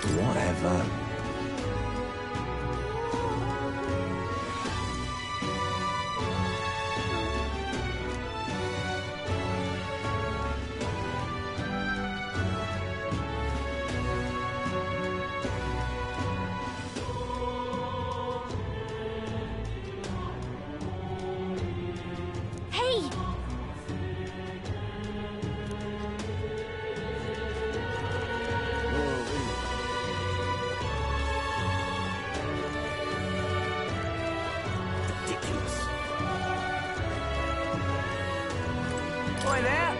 Whatever. Hey! Ridiculous. Oi there!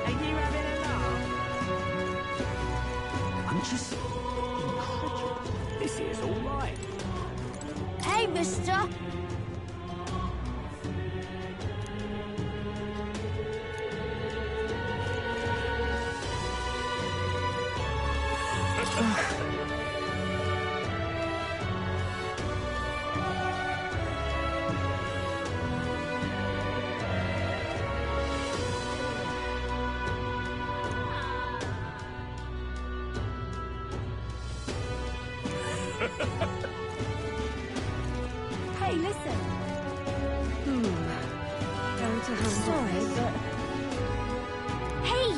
Are you having a laugh? I'm just incredulous. This is all right. Hey, mister! Hey, listen. Going to have Sorry, but... Hey!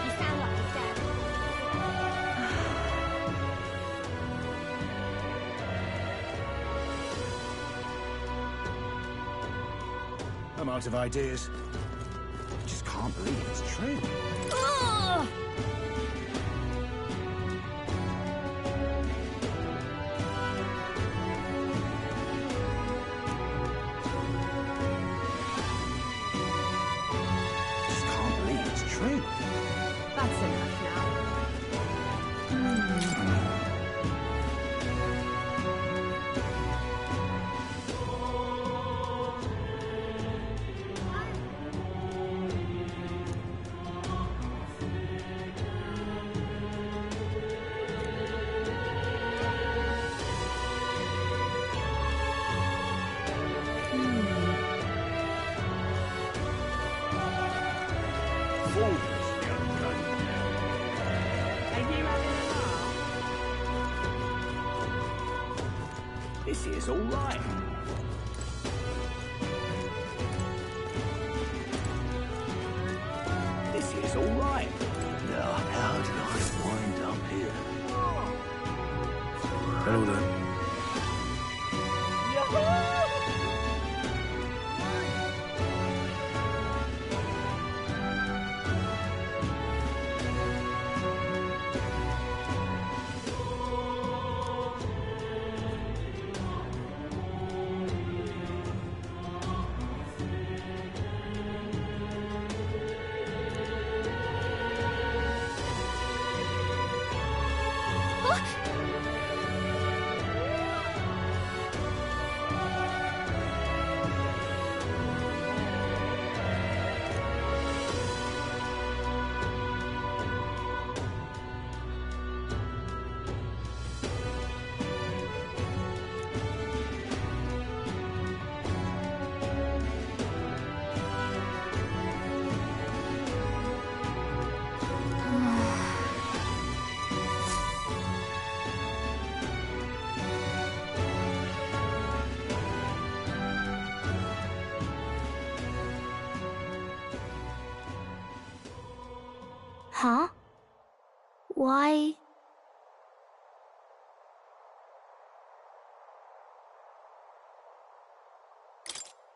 You sound like your dad. I'm out of ideas. I just can't believe it's true. Ugh! Just can't believe it's true. That's enough now. Fools, young blood. Are you having a laugh? This is all right. This is all right. Now, how did I wind up here? Hello there. Huh? Why?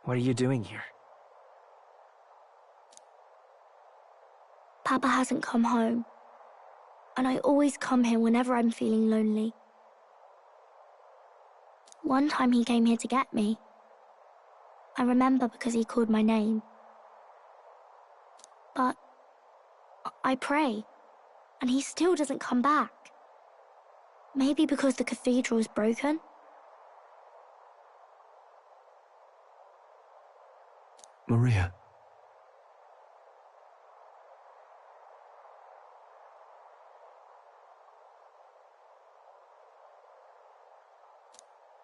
What are you doing here? Papa hasn't come home, and I always come here whenever I'm feeling lonely. One time he came here to get me. I remember because he called my name. But I pray, and he still doesn't come back. Maybe because the cathedral's broken? Maria.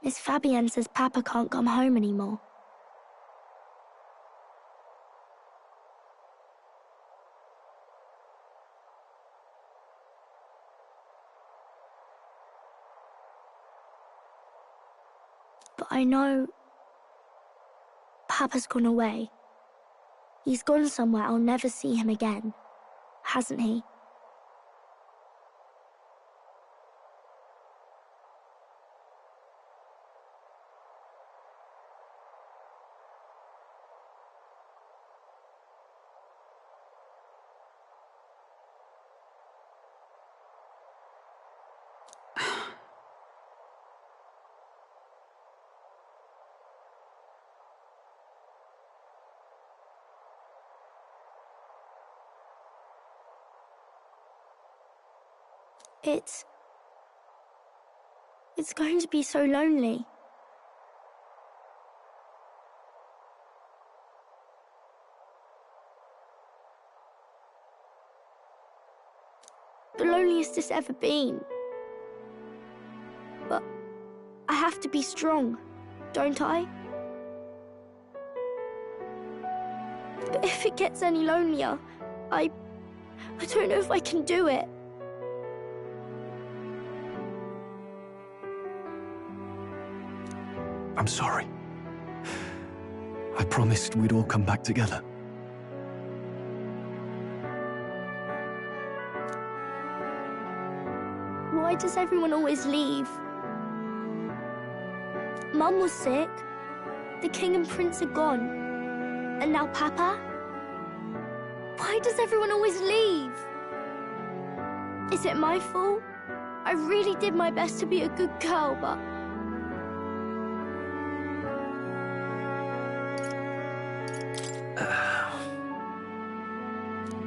Miss Fabienne says Papa can't come home anymore. But I know Papa's gone away. He's gone somewhere I'll never see him again, hasn't he? It's going to be so lonely. The loneliest it's ever been. But I have to be strong, don't I? But if it gets any lonelier, I don't know if I can do it. I'm sorry. I promised we'd all come back together. Why does everyone always leave? Mum was sick. The king and prince are gone. And now Papa? Why does everyone always leave? Is it my fault? I really did my best to be a good girl, but...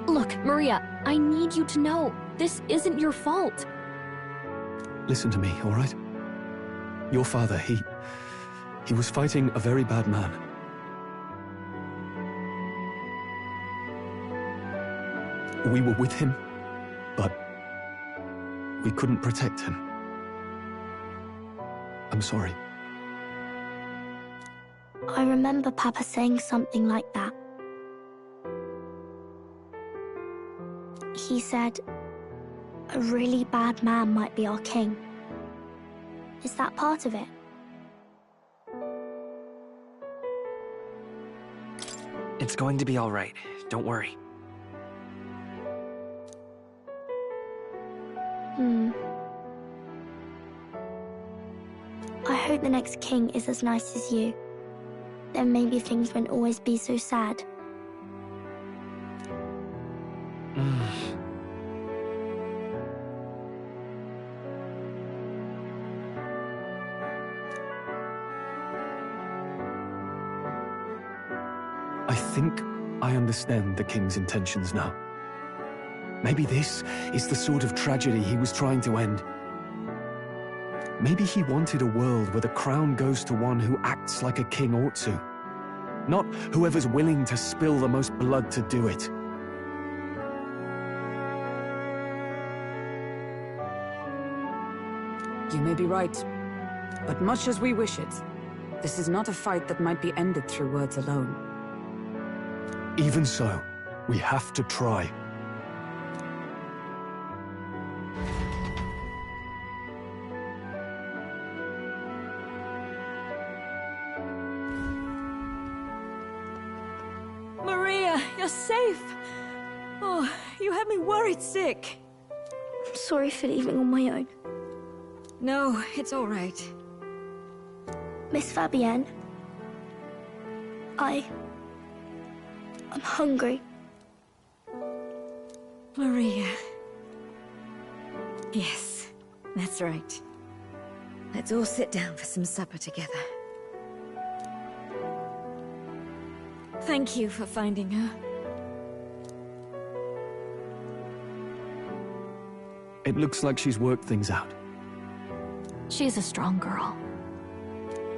Look, Maria, I need you to know, this isn't your fault. Listen to me, all right? Your father, he was fighting a very bad man. We were with him, but we couldn't protect him. I'm sorry. I remember Papa saying something like that. He said, a really bad man might be our king. Is that part of it? It's going to be all right. Don't worry. I hope the next king is as nice as you. Then maybe things won't always be so sad. I think I understand the king's intentions now. Maybe this is the sort of tragedy he was trying to end. Maybe he wanted a world where the crown goes to one who acts like a king ought to. Not whoever's willing to spill the most blood to do it. You may be right, but much as we wish it, this is not a fight that might be ended through words alone. Even so, we have to try. Maria, you're safe. Oh, you had me worried sick. I'm sorry for leaving on my own. No, it's all right. Miss Fabienne, I'm hungry. Maria. Yes, that's right. Let's all sit down for some supper together. Thank you for finding her. It looks like she's worked things out. She's a strong girl.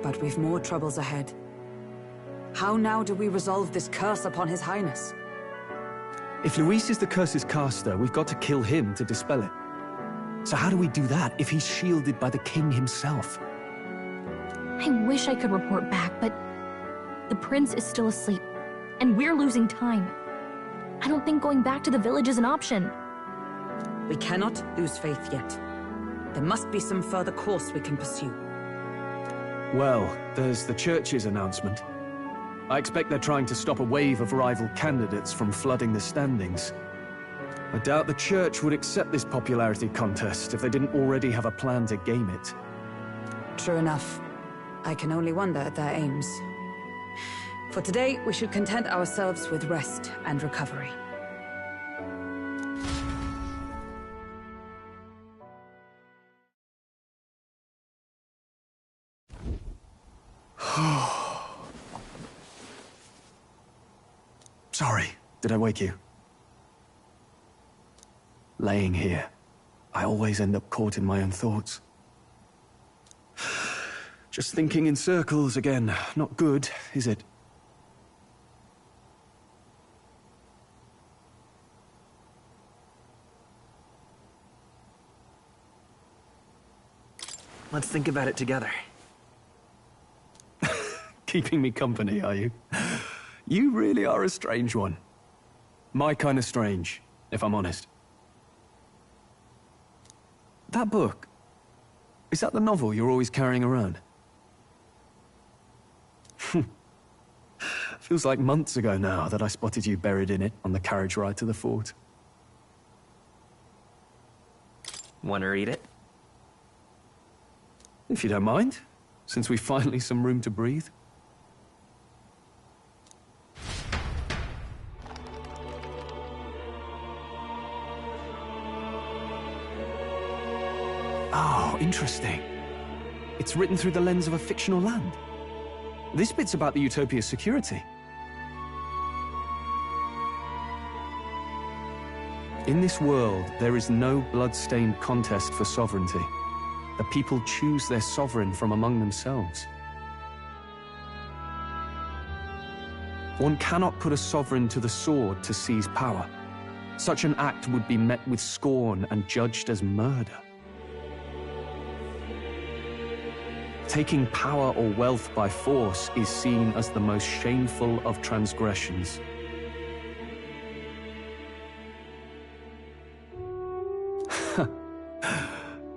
But we've more troubles ahead. How now do we resolve this curse upon His Highness? If Luis is the curse's caster, we've got to kill him to dispel it. So how do we do that if he's shielded by the king himself? I wish I could report back, but the prince is still asleep, and we're losing time. I don't think going back to the village is an option. We cannot lose faith yet. There must be some further course we can pursue. Well, there's the church's announcement. I expect they're trying to stop a wave of rival candidates from flooding the standings. I doubt the church would accept this popularity contest if they didn't already have a plan to game it. True enough. I can only wonder at their aims. For today, we should content ourselves with rest and recovery. Sorry, did I wake you? Laying here, I always end up caught in my own thoughts. Just thinking in circles again. Not good, is it? Let's think about it together. Keeping me company, are you? You really are a strange one. My kind of strange, if I'm honest. That book, is that the novel you're always carrying around? Feels like months ago now that I spotted you buried in it on the carriage ride to the fort. Want to read it? If you don't mind, since we've finally some room to breathe. Oh, interesting. It's written through the lens of a fictional land. This bit's about the Utopia's security. In this world, there is no blood-stained contest for sovereignty. The people choose their sovereign from among themselves. One cannot put a sovereign to the sword to seize power. Such an act would be met with scorn and judged as murder. Taking power or wealth by force is seen as the most shameful of transgressions.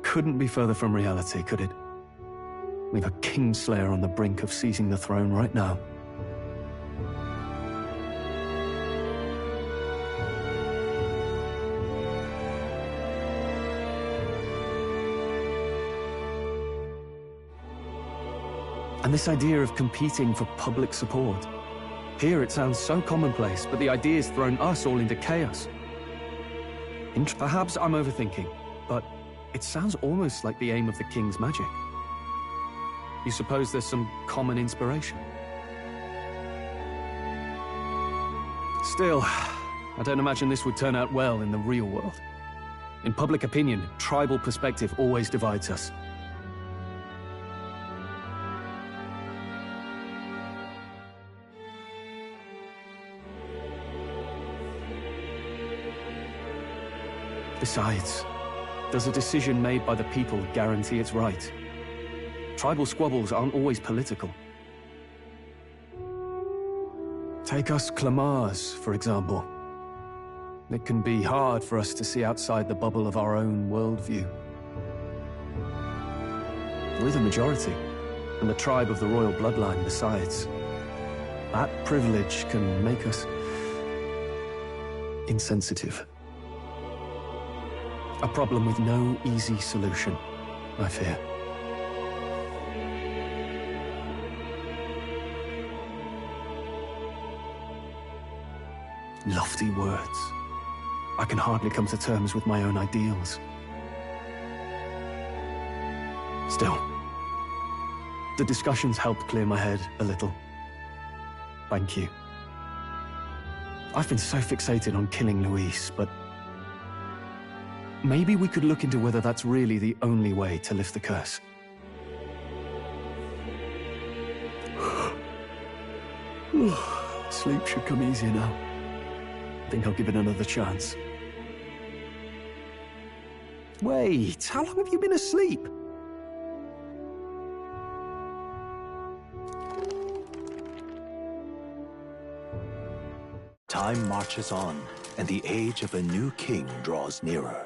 Couldn't be further from reality, could it? We've a Kingslayer on the brink of seizing the throne right now. And this idea of competing for public support. Here it sounds so commonplace, but the idea's thrown us all into chaos. Perhaps I'm overthinking, but it sounds almost like the aim of the King's magic. You suppose there's some common inspiration? Still, I don't imagine this would turn out well in the real world. In public opinion, tribal perspective always divides us. Besides, does a decision made by the people guarantee it's right? Tribal squabbles aren't always political. Take us Clamars, for example. It can be hard for us to see outside the bubble of our own worldview. We're the majority, and the tribe of the royal bloodline besides. That privilege can make us insensitive. A problem with no easy solution, I fear. Lofty words. I can hardly come to terms with my own ideals. Still, the discussions helped clear my head a little. Thank you. I've been so fixated on killing Luis, but maybe we could look into whether that's really the only way to lift the curse. Sleep should come easier now. I think I'll give it another chance. Wait, how long have you been asleep? Time marches on, and the age of a new king draws nearer.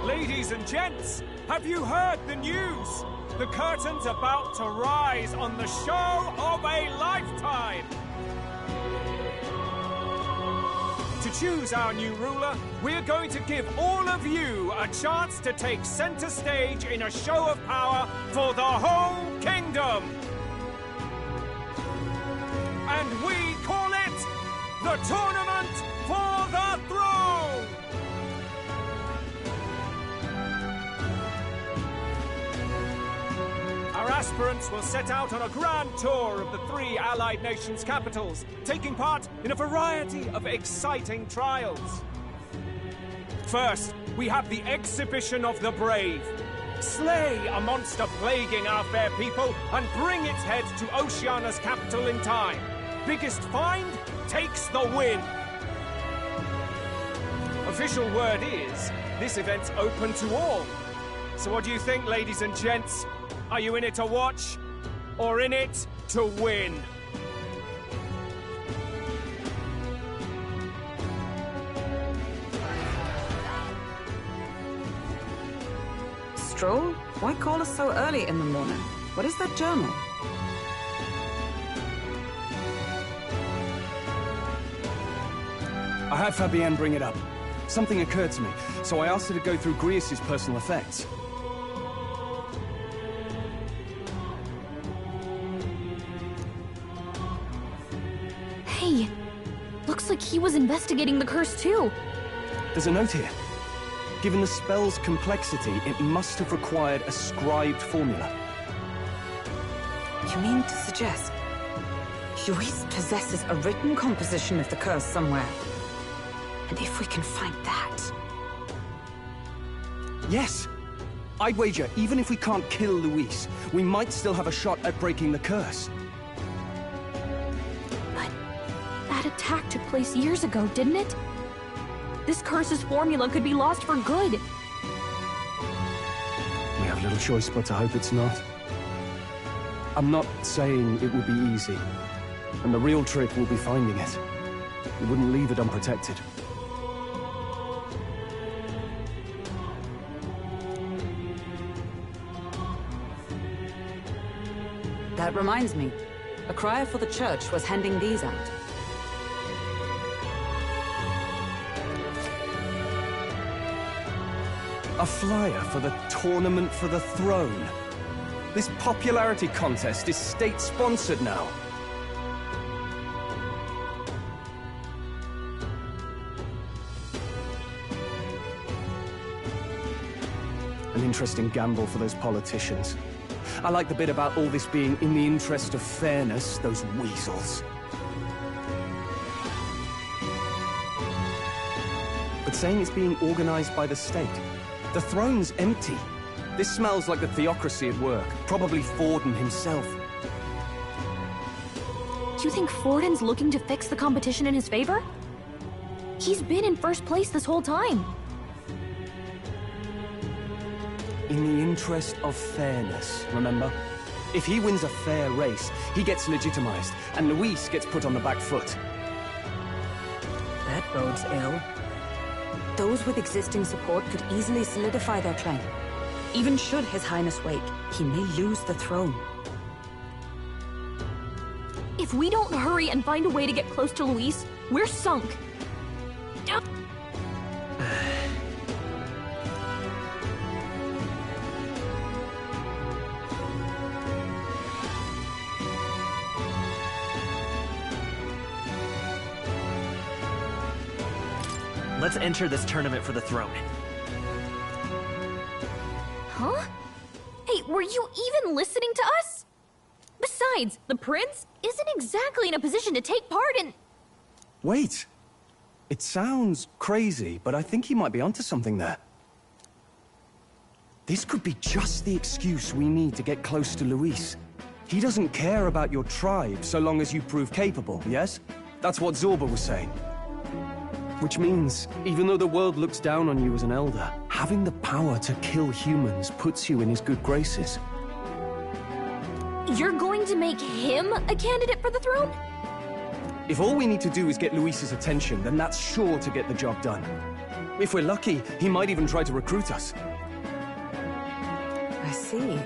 Ladies and gents, have you heard the news? The curtain's about to rise on the show of a lifetime! To choose our new ruler, we're going to give all of you a chance to take center stage in a show of power for the whole kingdom! And we call it the Tournament for the Throne! Our aspirants will set out on a grand tour of the 3 allied nations' capitals, taking part in a variety of exciting trials. First, we have the Exhibition of the Brave. Slay a monster plaguing our fair people and bring its head to Oceania's capital in time. Biggest find takes the win. Official word is, this event's open to all. So what do you think, ladies and gents? Are you in it to watch, or in it to win? Stroll? Why call us so early in the morning? What is that journal? I had Fabienne bring it up. Something occurred to me, so I asked her to go through Grius' personal effects. Hey, looks like he was investigating the curse too. There's a note here. Given the spell's complexity, it must have required a scribed formula. You mean to suggest Luis possesses a written composition of the curse somewhere? And if we can find that... Yes! I'd wager, even if we can't kill Luis, we might still have a shot at breaking the curse. That attack took place years ago, didn't it? This curse's formula could be lost for good. We have little choice but to hope it's not. I'm not saying it will be easy, and the real trick will be finding it. We wouldn't leave it unprotected. That reminds me. A crier for the church was handing these out. A flyer for the Tournament for the Throne. This popularity contest is state-sponsored now. An interesting gamble for those politicians. I like the bit about all this being in the interest of fairness, those weasels. But saying it's being organized by the state. The throne's empty. This smells like the theocracy at work. Probably Forden himself. Do you think Forden's looking to fix the competition in his favor? He's been in first place this whole time. In the interest of fairness, remember? If he wins a fair race, he gets legitimized, and Luis gets put on the back foot. That bodes ill. Those with existing support could easily solidify their claim. Even should His Highness wake, he may lose the throne. If we don't hurry and find a way to get close to Luis, we're sunk. Let's enter this tournament for the throne. Huh? Hey, were you even listening to us? Besides, the prince isn't exactly in a position to take part in... Wait. It sounds crazy, but I think he might be onto something there. This could be just the excuse we need to get close to Luis. He doesn't care about your tribe so long as you prove capable, yes? That's what Zorba was saying. Which means, even though the world looks down on you as an elder, having the power to kill humans puts you in his good graces. You're going to make him a candidate for the throne? If all we need to do is get Luis's attention, then that's sure to get the job done. If we're lucky, he might even try to recruit us. I see.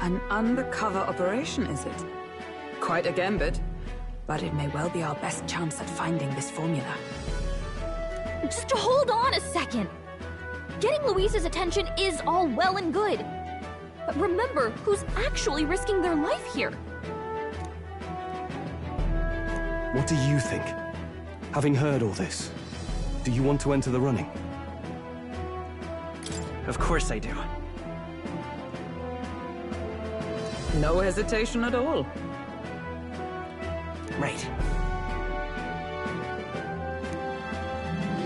An undercover operation, is it? Quite a gambit, but it may well be our best chance at finding this formula. Just hold on a second. Getting Luis's attention is all well and good. But remember who's actually risking their life here. What do you think? Having heard all this, do you want to enter the running? Of course I do. No hesitation at all. Right.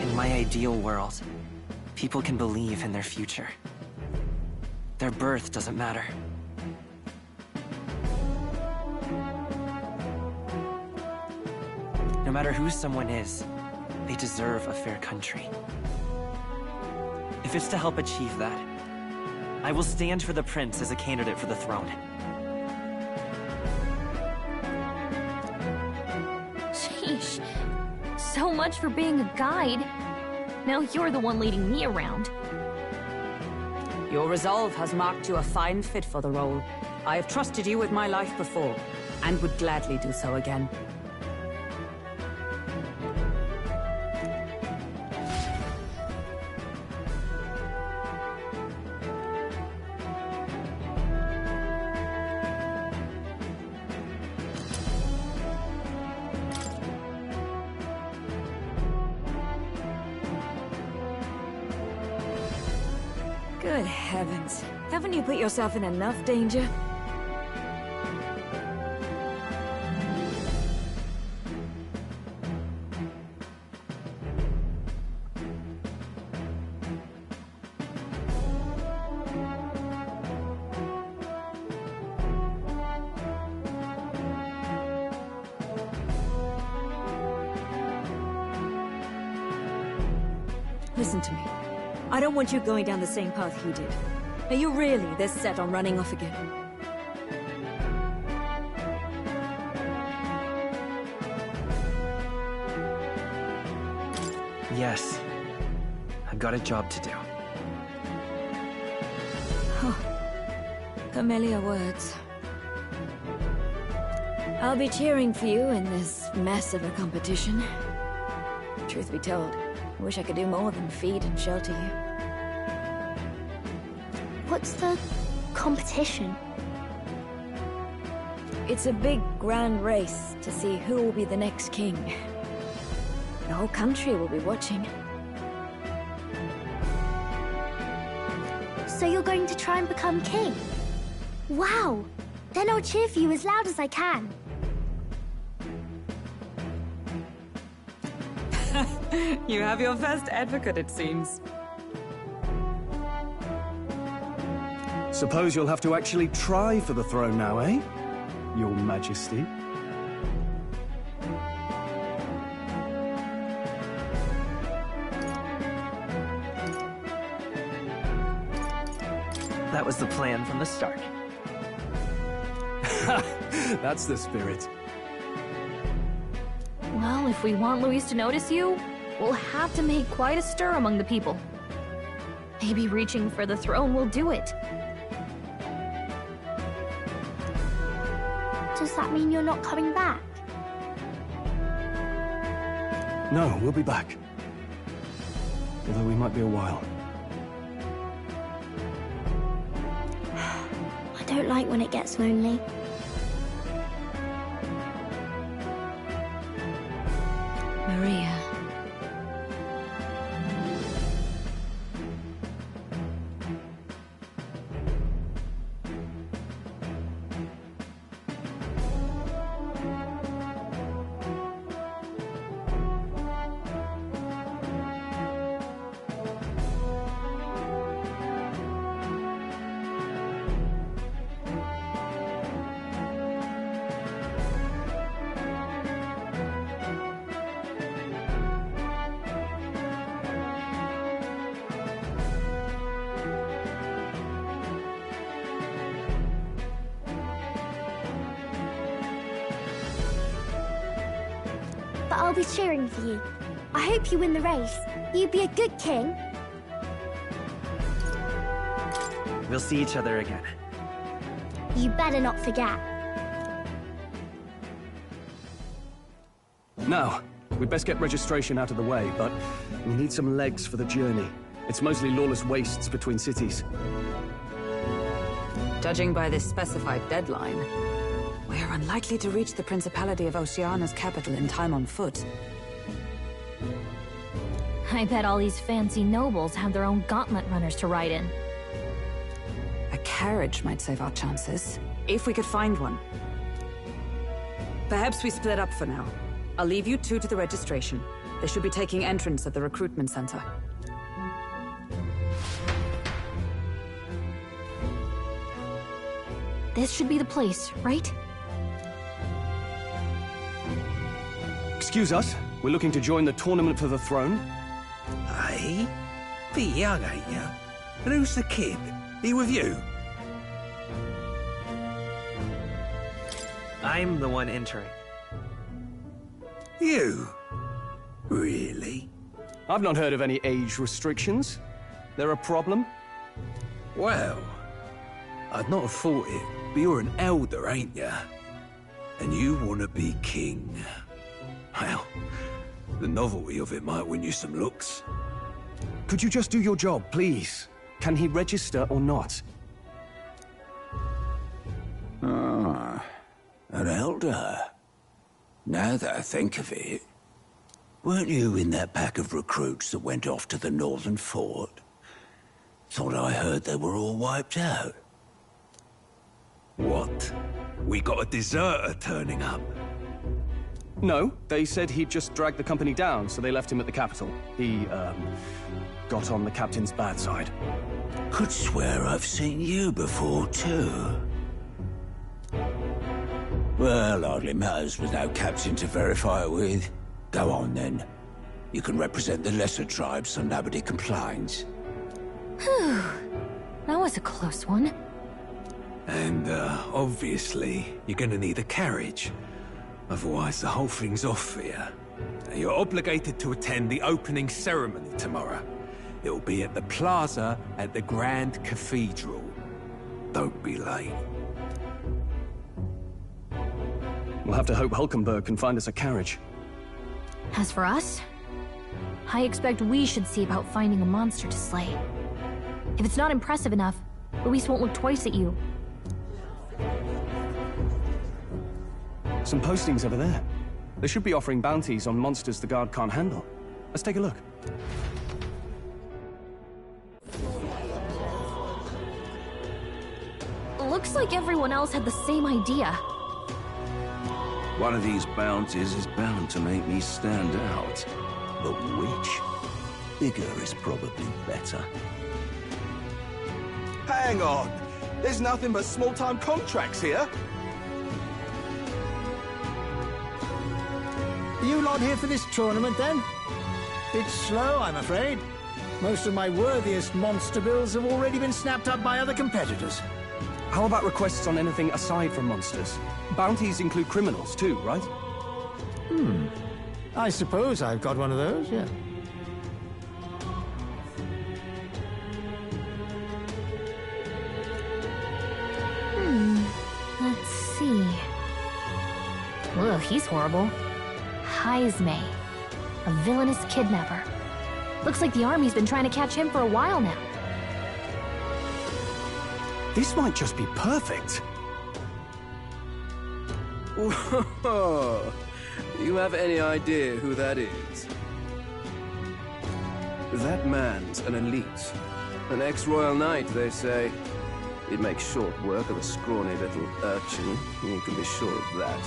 In my ideal world, people can believe in their future. Their birth doesn't matter. No matter who someone is, they deserve a fair country. If it's to help achieve that, I will stand for the prince as a candidate for the throne. Sheesh. So much for being a guide. Now you're the one leading me around. Your resolve has marked you a fine fit for the role. I have trusted you with my life before, and would gladly do so again. Good heavens. Haven't you put yourself in enough danger? Listen to me. I don't want you going down the same path he did. Are you really this set on running off again? Yes. I've got a job to do. Familiar words. I'll be cheering for you in this mess of a competition. Truth be told, I wish I could do more than feed and shelter you. What's the competition? It's a big, grand race to see who will be the next king. The whole country will be watching. So you're going to try and become king? Wow! Then I'll cheer for you as loud as I can. You have your first advocate, it seems. Suppose you'll have to actually try for the throne now, eh? Your Majesty. That was the plan from the start. That's the spirit. Well, if we want Luis to notice you, we'll have to make quite a stir among the people. Maybe reaching for the throne will do it. Does that mean you're not coming back? No, we'll be back. Although we might be a while. I don't like when it gets lonely. Maria. but I'll be cheering for you. I hope you win the race. You'd be a good king. We'll see each other again. You better not forget. Now, we'd best get registration out of the way, but we need some legs for the journey. It's mostly lawless wastes between cities. Judging by this specified deadline, we're unlikely to reach the Principality of Oceana's capital in time on foot. I bet all these fancy nobles have their own gauntlet runners to ride in. A carriage might save our chances, if we could find one. Perhaps we split up for now. I'll leave you two to the registration. They should be taking entrance at the recruitment center. This should be the place, right? Excuse us, we're looking to join the Tournament for the Throne. Aye? Bit young, ain't ya? And who's the kid? He with you? I'm the one entering. You? Really? I've not heard of any age restrictions. They're a problem? Well, I'd not have thought it, but you're an elder, ain't ya? And you want to be king. Well, the novelty of it might win you some looks. Could you just do your job, please? Can he register or not? Ah, an elder. Now that I think of it, weren't you in that pack of recruits that went off to the northern fort? Thought I heard they were all wiped out. What? We got a deserter turning up? No, they said he'd just dragged the company down, so they left him at the capital. He, got on the captain's bad side. Could swear I've seen you before, too. Well, hardly matters with no captain to verify it with. Go on, then. You can represent the lesser tribes so nobody complains. Whew. That was a close one. And, obviously, you're gonna need a carriage. Otherwise, the whole thing's off for you. You're obligated to attend the opening ceremony tomorrow. It'll be at the plaza at the Grand Cathedral. Don't be late. We'll have to hope Hulkenberg can find us a carriage. As for us, I expect we should see about finding a monster to slay. If it's not impressive enough, Luis won't look twice at you. Some postings over there. They should be offering bounties on monsters the guard can't handle. Let's take a look. Looks like everyone else had the same idea. One of these bounties is bound to make me stand out. But which? Bigger is probably better. Hang on! There's nothing but small-time contracts here! Are you lot here for this tournament, then? It's slow, I'm afraid. Most of my worthiest monster bills have already been snapped up by other competitors. How about requests on anything aside from monsters? Bounties include criminals too, right? I suppose I've got one of those, yeah. Let's see. Ugh, he's horrible. Heisme, a villainous kidnapper. Looks like the army's been trying to catch him for a while now. This might just be perfect. Whoa! You have any idea who that is? That man's an elite. An ex-royal knight, they say. He'd make short work of a scrawny little urchin. You can be sure of that.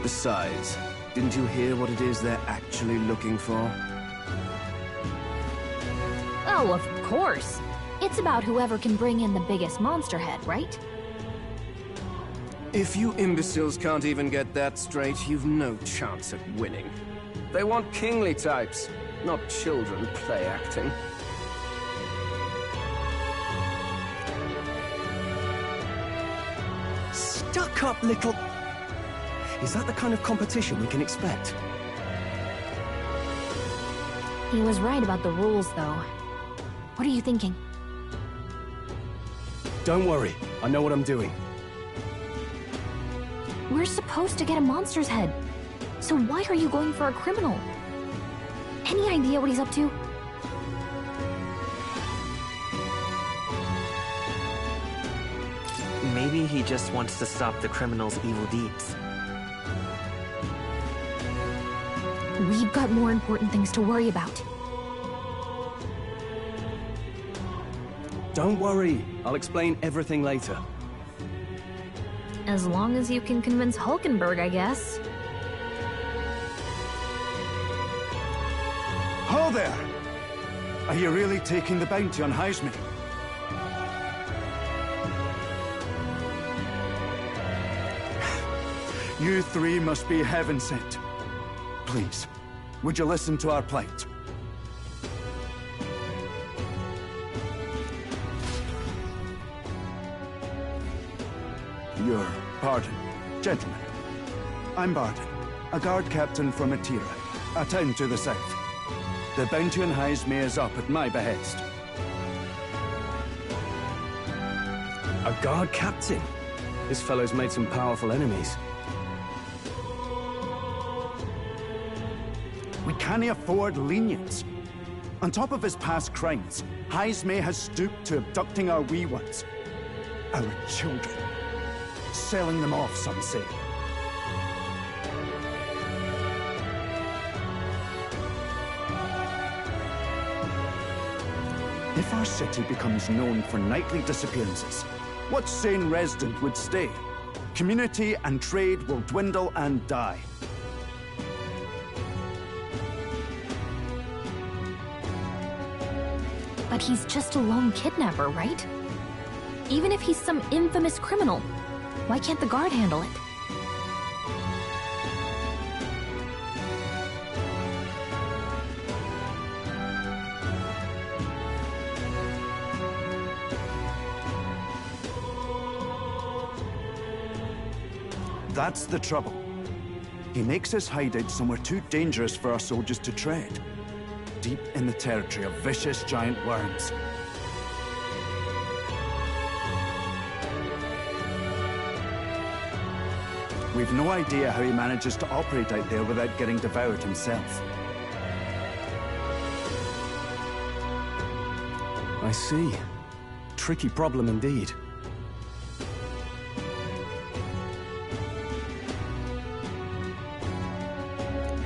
Besides, didn't you hear what it is they're actually looking for? Oh, of course. It's about whoever can bring in the biggest monster head, right? If you imbeciles can't even get that straight, you've no chance at winning. They want kingly types, not children play acting. Stuck-up little... Is that the kind of competition we can expect? He was right about the rules, though. What are you thinking? Don't worry, I know what I'm doing. We're supposed to get a monster's head. So why are you going for a criminal? Any idea what he's up to? Maybe he just wants to stop the criminal's evil deeds. We've got more important things to worry about. Don't worry, I'll explain everything later. As long as you can convince Hulkenberg, I guess. Ho there! Are you really taking the bounty on Heisme? You three must be heaven sent. Please, would you listen to our plight? Your pardon, gentlemen. I'm Barden, a guard captain from Atira, a town to the south. The bounty on Heisme is up at my behest. A guard captain? This fellow's made some powerful enemies. We can't afford lenience. On top of his past crimes, Heisme has stooped to abducting our wee ones. Our children. Selling them off, some say. If our city becomes known for nightly disappearances, what sane resident would stay? Community and trade will dwindle and die. But he's just a lone kidnapper, right? Even if he's some infamous criminal, why can't the guard handle it? That's the trouble. He makes his hideout somewhere too dangerous for our soldiers to tread. Deep in the territory of vicious giant worms. We've no idea how he manages to operate out there without getting devoured himself. I see. Tricky problem indeed.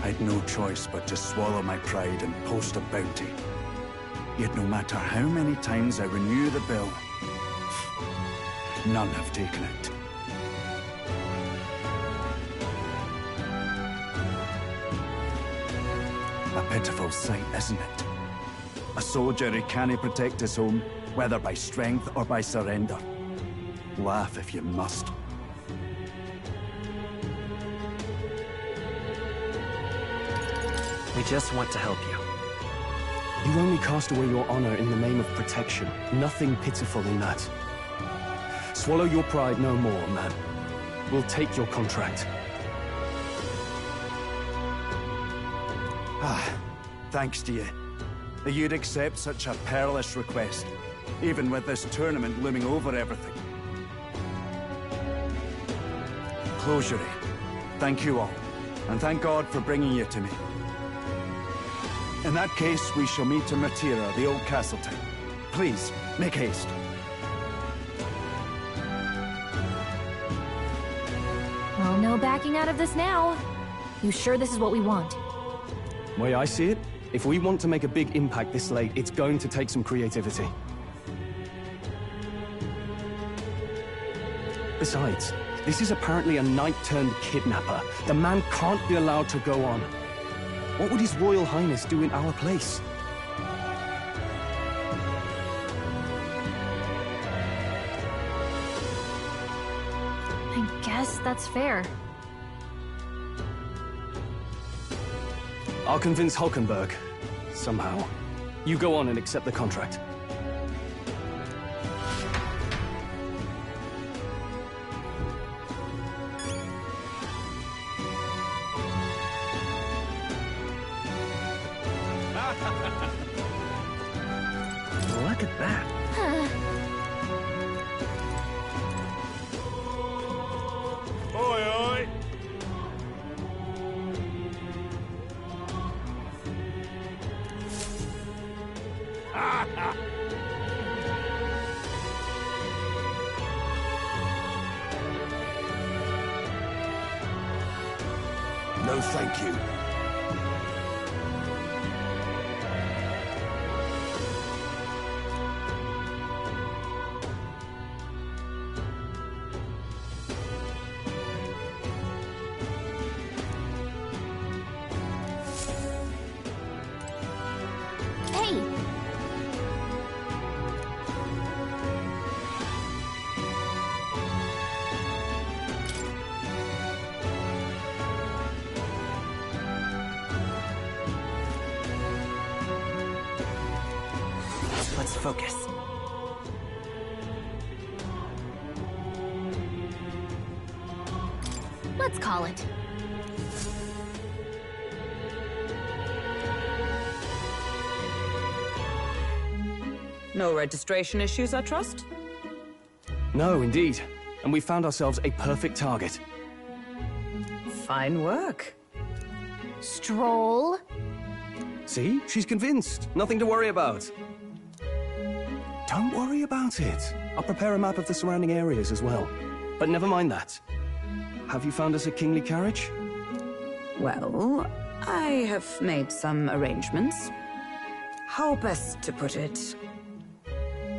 I'd no choice but to swallow my pride and post a bounty. Yet no matter how many times I renew the bill, none have taken it. A pitiful sight, isn't it? A soldier who can't protect his home, whether by strength or by surrender. Laugh if you must. We just want to help you. You only cast away your honor in the name of protection. Nothing pitiful in that. Swallow your pride no more, man. We'll take your contract. Thanks to you. That you'd accept such a perilous request, even with this tournament looming over everything. Closure. Thank you all, and thank God for bringing you to me. In that case, we shall meet in Matira, the old castle town. Please, make haste. Well, no backing out of this now. You sure this is what we want? Way I see it, if we want to make a big impact this late, it's going to take some creativity. Besides, this is apparently a knight-turned-kidnapper. The man can't be allowed to go on. What would His Royal Highness do in our place? I guess that's fair. I'll convince Hulkenberg. Somehow. You go on and accept the contract. Look at that. Oi, oi! No, thank you. Hey! Let's focus. Let's call it. No registration issues, I trust? No, indeed. And we found ourselves a perfect target. Fine work. Stroll. See? She's convinced. Nothing to worry about. Don't worry about it. I'll prepare a map of the surrounding areas as well. But never mind that. Have you found us a kingly carriage? Well, I have made some arrangements. How best to put it?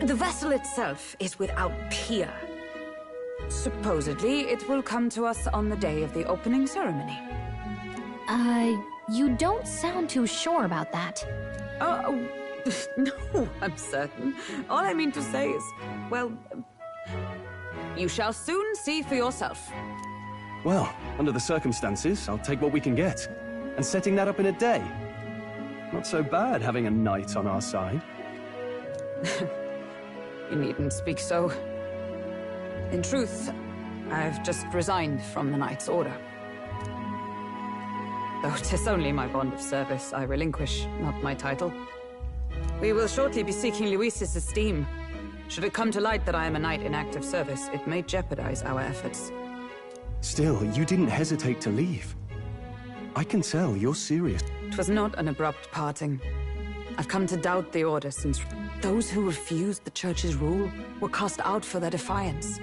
The vessel itself is without peer. Supposedly, it will come to us on the day of the opening ceremony. You don't sound too sure about that. Oh, no, I'm certain. All I mean to say is, well, you shall soon see for yourself. Well, under the circumstances, I'll take what we can get. And setting that up in a day. Not so bad having a knight on our side. You needn't speak so. In truth, I've just resigned from the Knight's Order. Though 'tis only my bond of service I relinquish, not my title. We will shortly be seeking Luis's esteem. Should it come to light that I am a knight in active service, it may jeopardize our efforts. Still, you didn't hesitate to leave. I can tell you're serious. 'Twas not an abrupt parting. I've come to doubt the Order since those who refused the Church's rule were cast out for their defiance.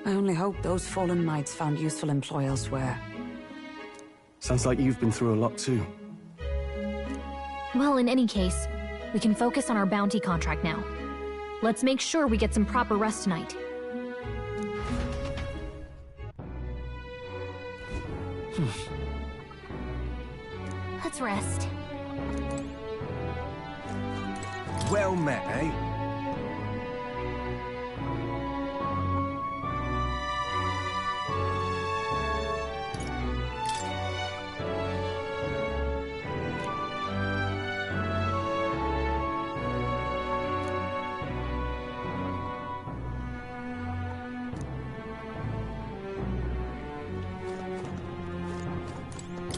I only hope those fallen knights found useful employ elsewhere. Sounds like you've been through a lot too. Well, in any case, we can focus on our bounty contract now. Let's make sure we get some proper rest tonight. Let's rest. Well met, eh?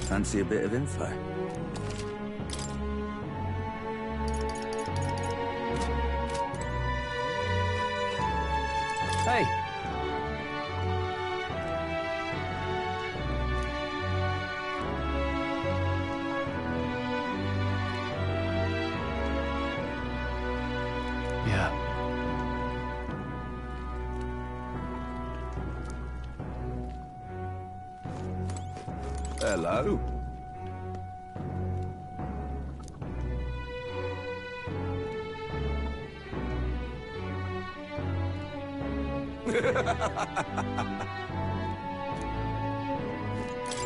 Fancy a bit of info? Hey! Yeah. Hello.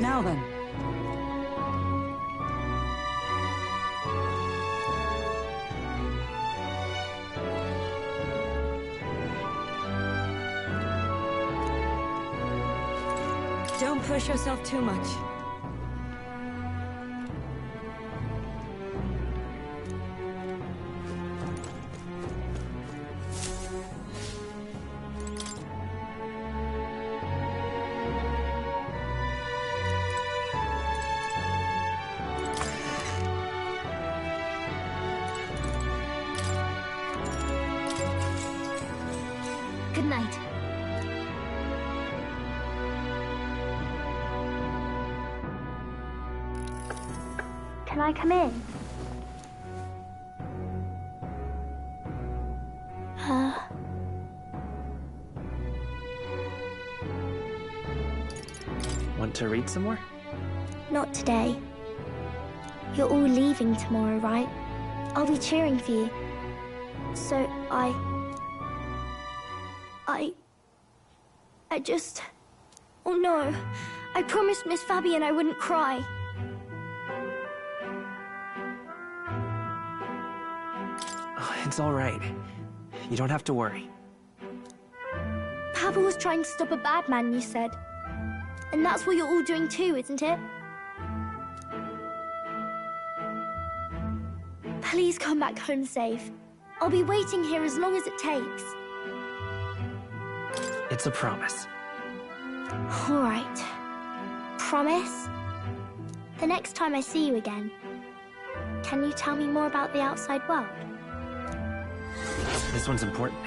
Now then. Don't push yourself too much. Can I come in? Want to read some more? Not today. You're all leaving tomorrow, right? I'll be cheering for you. So I just... Oh no. I promised Miss Fabian I wouldn't cry. Oh, it's all right. You don't have to worry. Papa was trying to stop a bad man, you said. And that's what you're all doing too, isn't it? Please come back home safe. I'll be waiting here as long as it takes. It's a promise. All right. Promise? The next time I see you again, can you tell me more about the outside world? This one's important.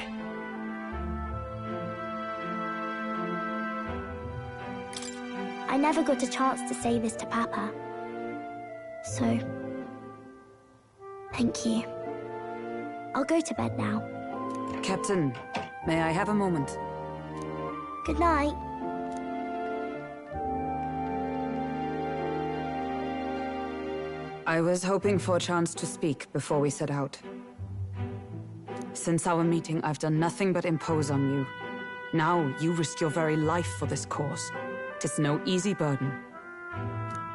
I never got a chance to say this to Papa. So, thank you. I'll go to bed now. Captain, may I have a moment? Good night. I was hoping for a chance to speak before we set out. Since our meeting, I've done nothing but impose on you. Now, you risk your very life for this cause. 'Tis no easy burden.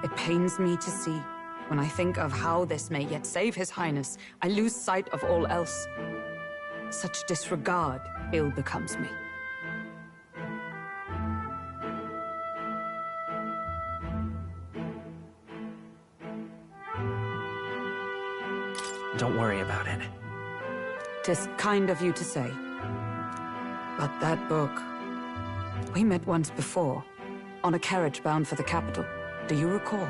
It pains me to see. When I think of how this may yet save His Highness, I lose sight of all else. Such disregard ill becomes me. Don't worry about it. 'Tis kind of you to say. But that book... We met once before, on a carriage bound for the capital. Do you recall?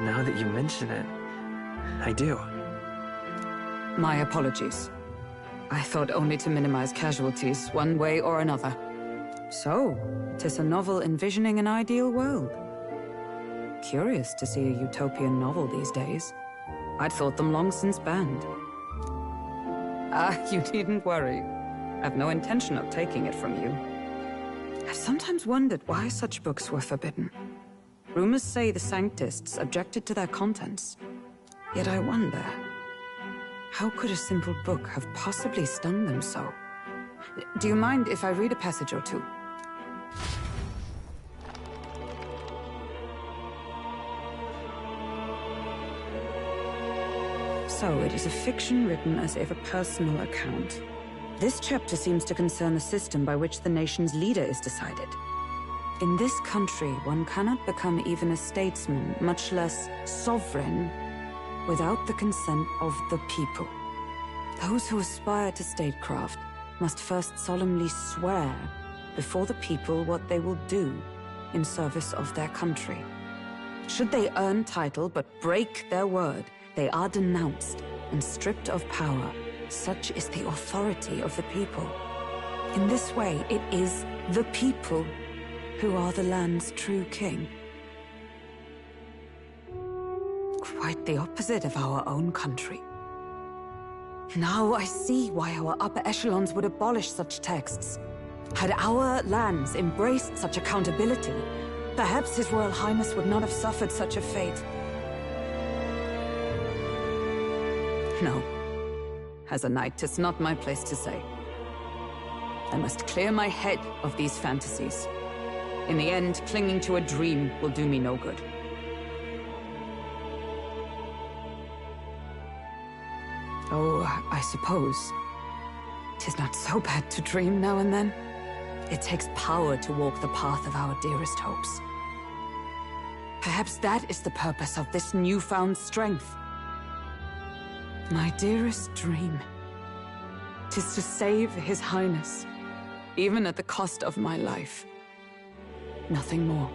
Now that you mention it, I do. My apologies. I thought only to minimize casualties, one way or another. So, 'tis a novel envisioning an ideal world. Curious to see a utopian novel these days. I'd thought them long since banned. Ah, you needn't worry. I've no intention of taking it from you. I've sometimes wondered why such books were forbidden. Rumors say the Sanctists objected to their contents. Yet I wonder, how could a simple book have possibly stung them so? Do you mind if I read a passage or two? So, it is a fiction written as if a personal account. This chapter seems to concern the system by which the nation's leader is decided. In this country, one cannot become even a statesman, much less sovereign, without the consent of the people. Those who aspire to statecraft must first solemnly swear before the people what they will do in service of their country. Should they earn title but break their word, they are denounced and stripped of power. Such is the authority of the people. In this way, it is the people who are the land's true king. Quite the opposite of our own country. Now I see why our upper echelons would abolish such texts. Had our lands embraced such accountability, perhaps His Royal Highness would not have suffered such a fate. No. As a knight, 'tis not my place to say. I must clear my head of these fantasies. In the end, clinging to a dream will do me no good. Oh, I suppose 'tis not so bad to dream now and then. It takes power to walk the path of our dearest hopes. Perhaps that is the purpose of this newfound strength. My dearest dream, 'tis to save His Highness, even at the cost of my life. Nothing more.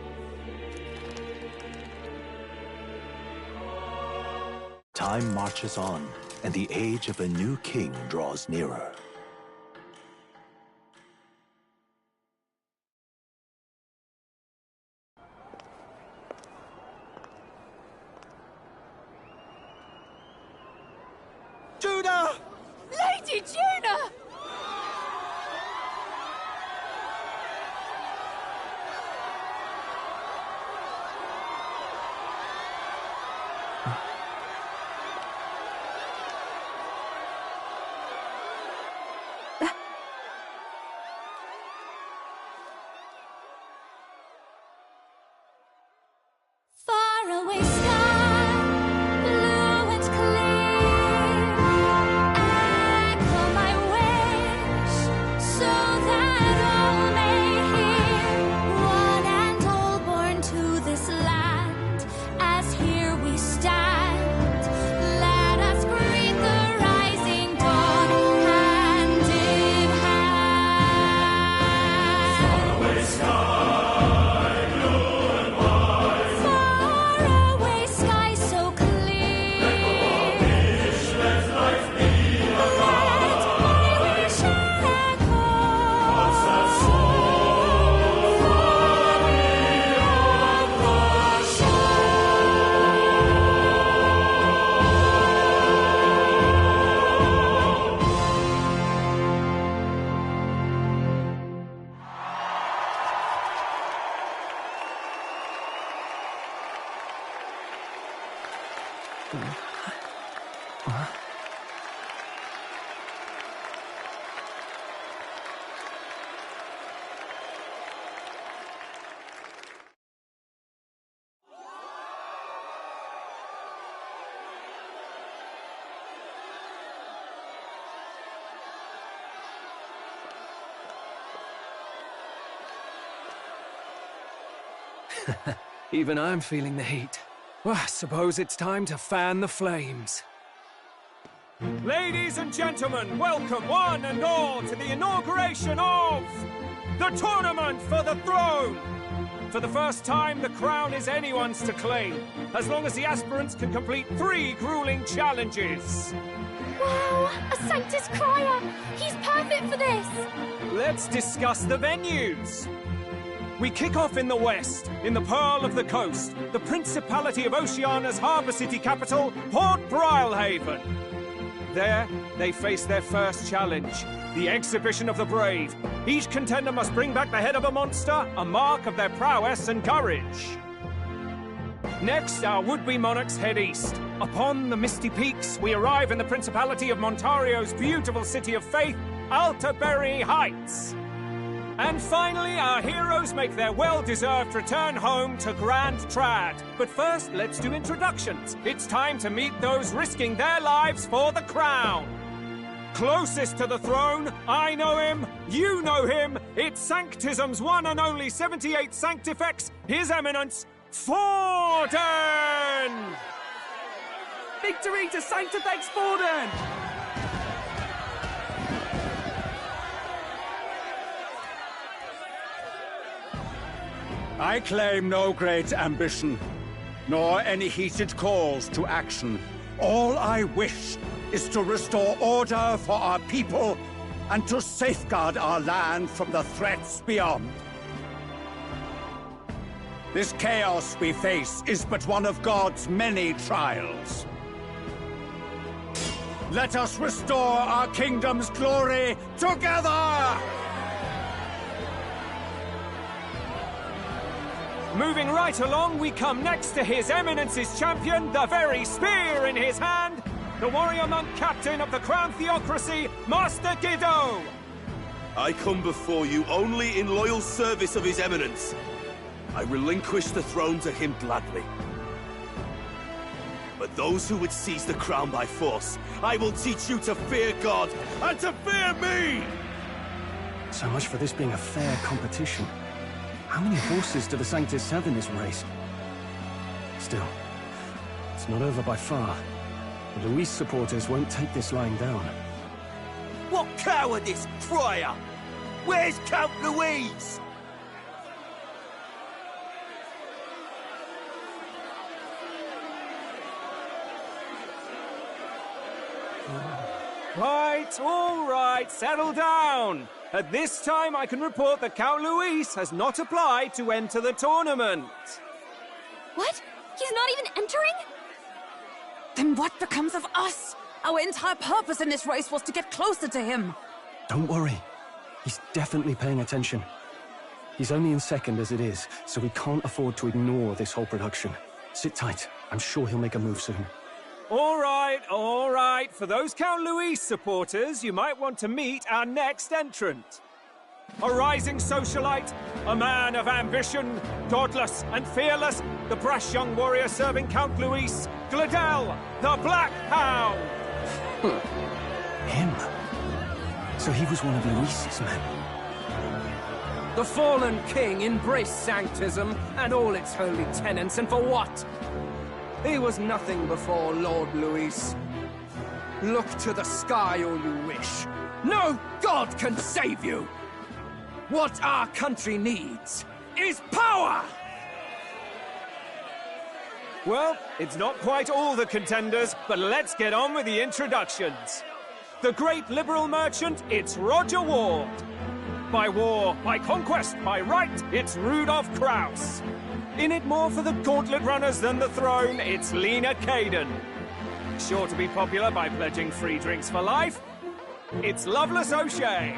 Time marches on, and the age of a new king draws nearer. Juna! Faraway sky, blue and clear. Echo my wish, so that all may hear. One and all born to this land, as here we stand. Let us greet the rising dawn, hand in hand. Faraway sky. Even I'm feeling the heat. Well, I suppose it's time to fan the flames. Ladies and gentlemen, welcome one and all to the inauguration of the Tournament for the Throne! For the first time, the crown is anyone's to claim, as long as the aspirants can complete 3 grueling challenges. Wow, a Sanctus Crier! He's perfect for this! Let's discuss the venues. We kick off in the west, in the Pearl of the Coast, the Principality of Oceania's harbour city capital, Port Brilehaven. There, they face their first challenge, the Exhibition of the Brave. Each contender must bring back the head of a monster, a mark of their prowess and courage. Next, our would-be monarchs head east. Upon the misty peaks, we arrive in the Principality of Montario's beautiful city of faith, Altaberry Heights. And finally, our heroes make their well-deserved return home to Grand Trad. But first, let's do introductions. It's time to meet those risking their lives for the crown. Closest to the throne, I know him, you know him. It's Sanctism's one and only 78 Sanctifex, His Eminence, Forden! Victory to Sanctifex Forden! I claim no great ambition, nor any heated calls to action. All I wish is to restore order for our people and to safeguard our land from the threats beyond. This chaos we face is but one of God's many trials. Let us restore our kingdom's glory together! Moving right along, we come next to His Eminence's champion, the very spear in his hand, the warrior monk captain of the Crown Theocracy, Master Giddo! I come before you only in loyal service of His Eminence. I relinquish the throne to him gladly. But those who would seize the crown by force, I will teach you to fear God and to fear me! So much for this being a fair competition. How many horses do the Sanctus have in this race? Still, it's not over by far. The Luis supporters won't take this lying down. What cowardice, Crier! Where's Count Louise? All right, settle down. At this time, I can report that Count Luis has not applied to enter the tournament. What? He's not even entering? Then what becomes of us? Our entire purpose in this race was to get closer to him. Don't worry. He's definitely paying attention. He's only in second as it is, so we can't afford to ignore this whole production. Sit tight. I'm sure he'll make a move soon. All right, all right. For those Count Luis supporters, you might want to meet our next entrant. A rising socialite, a man of ambition, godless and fearless, the brash young warrior serving Count Luis, Gladel, the Black Hound! Him? So he was one of Luis's men? The fallen king embraced Sanctism and all its holy tenets, and for what? He was nothing before Lord Luis. Look to the sky all you wish. No god can save you! What our country needs is power! Well, it's not quite all the contenders, but let's get on with the introductions. The great liberal merchant, it's Roger Ward. By war, by conquest, by right, it's Rudolf Kraus. In it more for the gauntlet runners than the throne, it's Lena Kaden. Sure to be popular by pledging free drinks for life, it's Loveless O'Shea.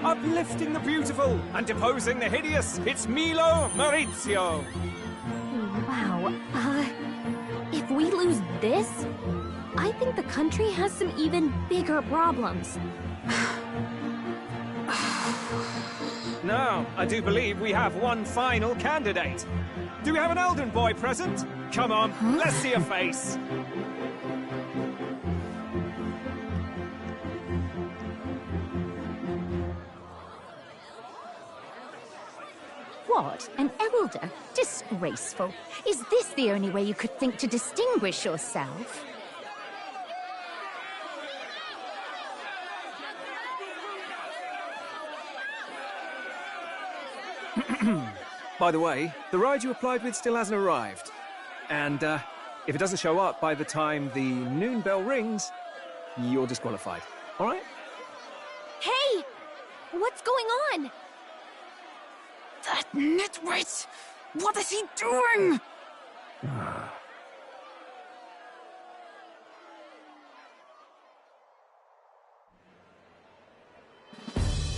Uplifting the beautiful and deposing the hideous, it's Milo Maurizio. Wow. If we lose this, I think the country has some even bigger problems. Now, I do believe we have one final candidate. Do we have an Elden boy present? Come on, let's see a face. What? An elder? Disgraceful. Is this the only way you could think to distinguish yourself? By the way, the ride you applied with still hasn't arrived. And, if it doesn't show up by the time the noon bell rings, you're disqualified. All right? Hey! What's going on? That nitwit! What is he doing?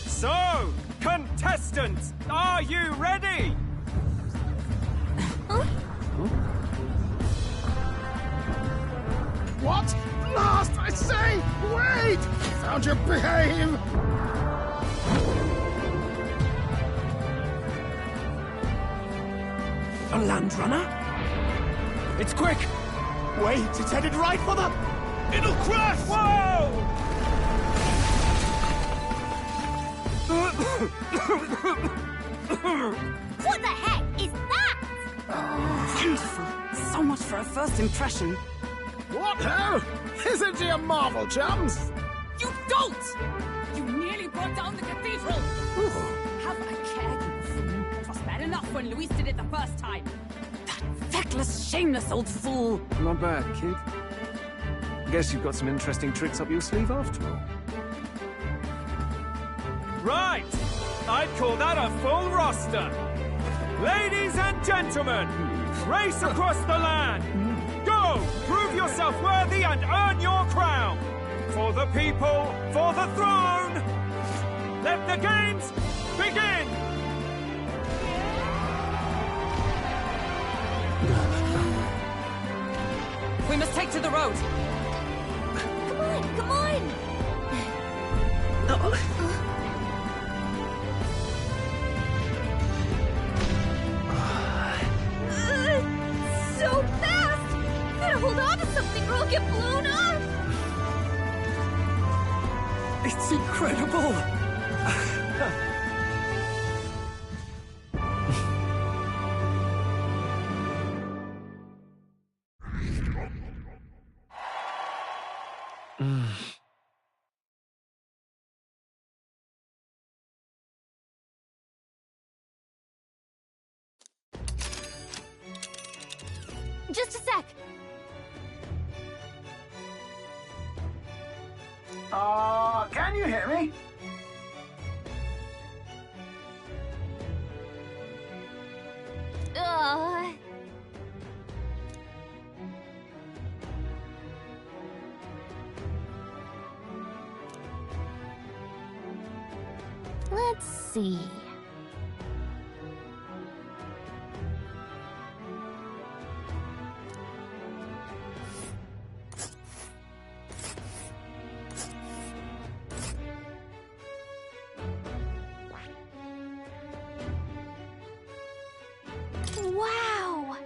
So, contestants, are you ready? What? Last, I say! Wait! Found your behave! A land runner? It's quick! Wait, it's headed right for the... It'll crash! Whoa! What the heck is that? Wonderful. So much for a first impression. What ho? Isn't he a marvel, chums? You don't! You nearly brought down the cathedral! Have a care, you fool. It was bad enough when Luis did it the first time. That feckless, shameless old fool. Not bad, kid. Guess you've got some interesting tricks up your sleeve after all. Right! I'd call that a full roster. Ladies and gentlemen, race across the land. Go! Prove yourself worthy and earn your crown. For the people, for the throne. Let the games begin! We must take to the road. Come on, come on! So fast! Gotta hold on to something or I'll get blown up! It's incredible! Just a sec. Can you hear me? Let's see. Wow!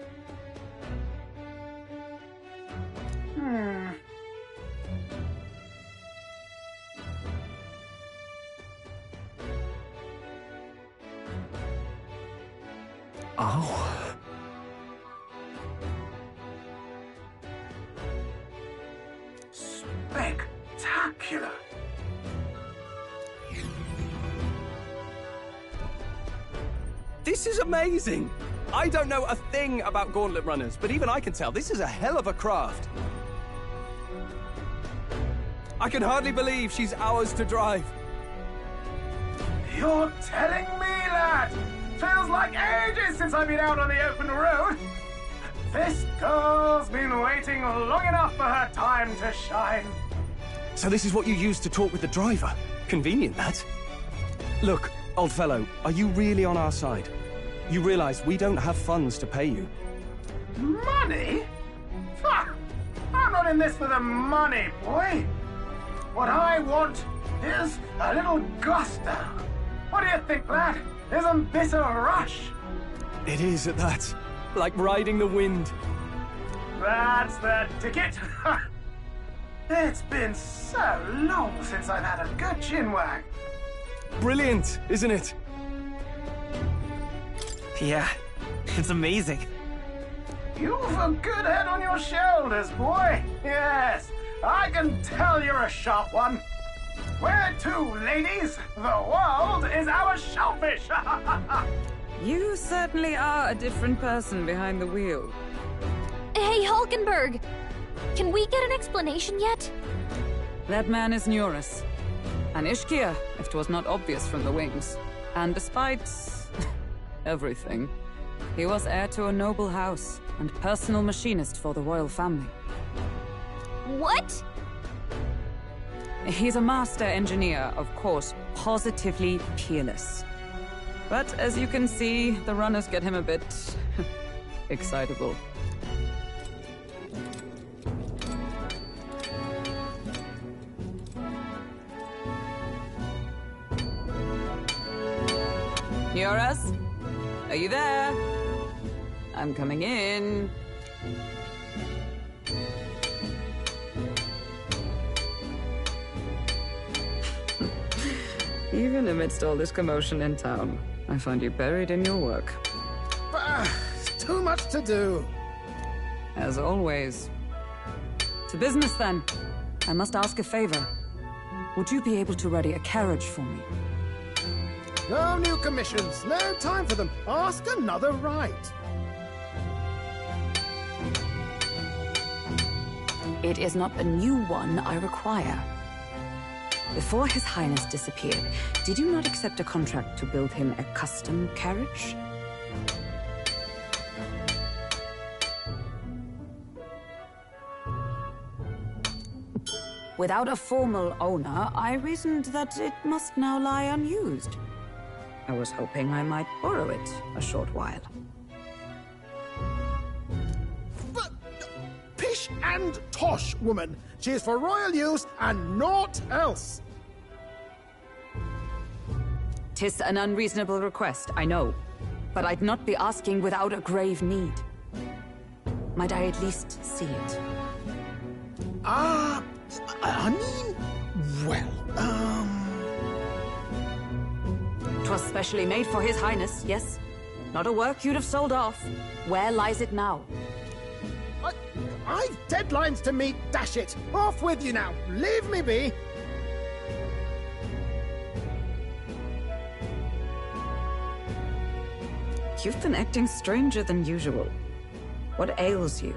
Oh. Spectacular! This is amazing! I don't know a thing about gauntlet runners, but even I can tell this is a hell of a craft. I can hardly believe she's ours to drive. You're telling me, lad? Feels like ages since I've been out on the open road. This girl's been waiting long enough for her time to shine. So this is what you used to talk with the driver? Convenient, that. Look, old fellow, are you really on our side? You realize we don't have funds to pay you. Money? Fuck! I'm not in this for the money, boy. What I want is a little gusto. What do you think, lad? Isn't this a rush? It is at that. Like riding the wind. That's the ticket. It's been so long since I've had a good chinwag. Brilliant, isn't it? Yeah, it's amazing. You've a good head on your shoulders, boy. Yes, I can tell you're a sharp one. Where to, ladies? The world is our shellfish. You certainly are a different person behind the wheel. Hey, Hulkenberg! Can we get an explanation yet? That man is Neurus. An Ishkia, if 'twas not obvious from the wings. And despite everything, he was heir to a noble house and personal machinist for the royal family. What? He's a master engineer, of course, positively peerless. But as you can see, the runners get him a bit excitable. Neurus? Are you there? I'm coming in. Even amidst all this commotion in town, I find you buried in your work. Too much to do. As always. To business, then. I must ask a favor. Would you be able to ready a carriage for me? No new commissions. No time for them. Ask another right. It is not a new one I require. Before His Highness disappeared, did you not accept a contract to build him a custom carriage? Without a formal owner, I reasoned that it must now lie unused. I was hoping I might borrow it a short while. But pish and tosh, woman. She is for royal use and naught else. 'Tis an unreasonable request, I know. But I'd not be asking without a grave need. Might I at least see it? I mean, well, 'Twas specially made for His Highness, yes? Not a work you'd have sold off. Where lies it now? I've deadlines to meet, dash it! Off with you now! Leave me be! You've been acting stranger than usual. What ails you?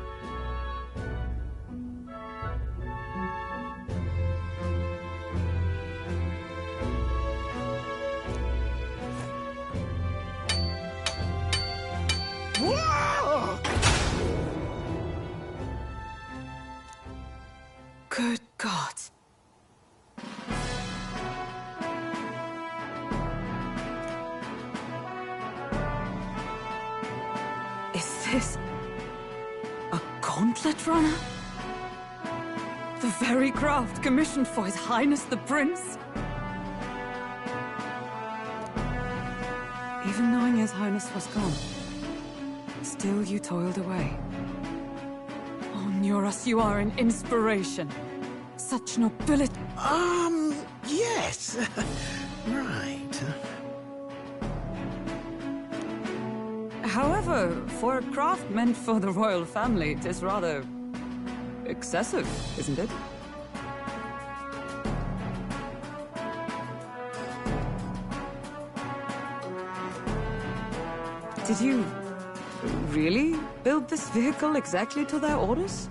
Whoa! Good God. Gauntlet Runner? The very craft commissioned for His Highness the Prince? Even knowing His Highness was gone, still you toiled away. Oh, Neuros, you are an inspiration. Such nobility. Yes. Right. However, for a craft meant for the royal family, it is rather excessive, isn't it? Did you really build this vehicle exactly to their orders?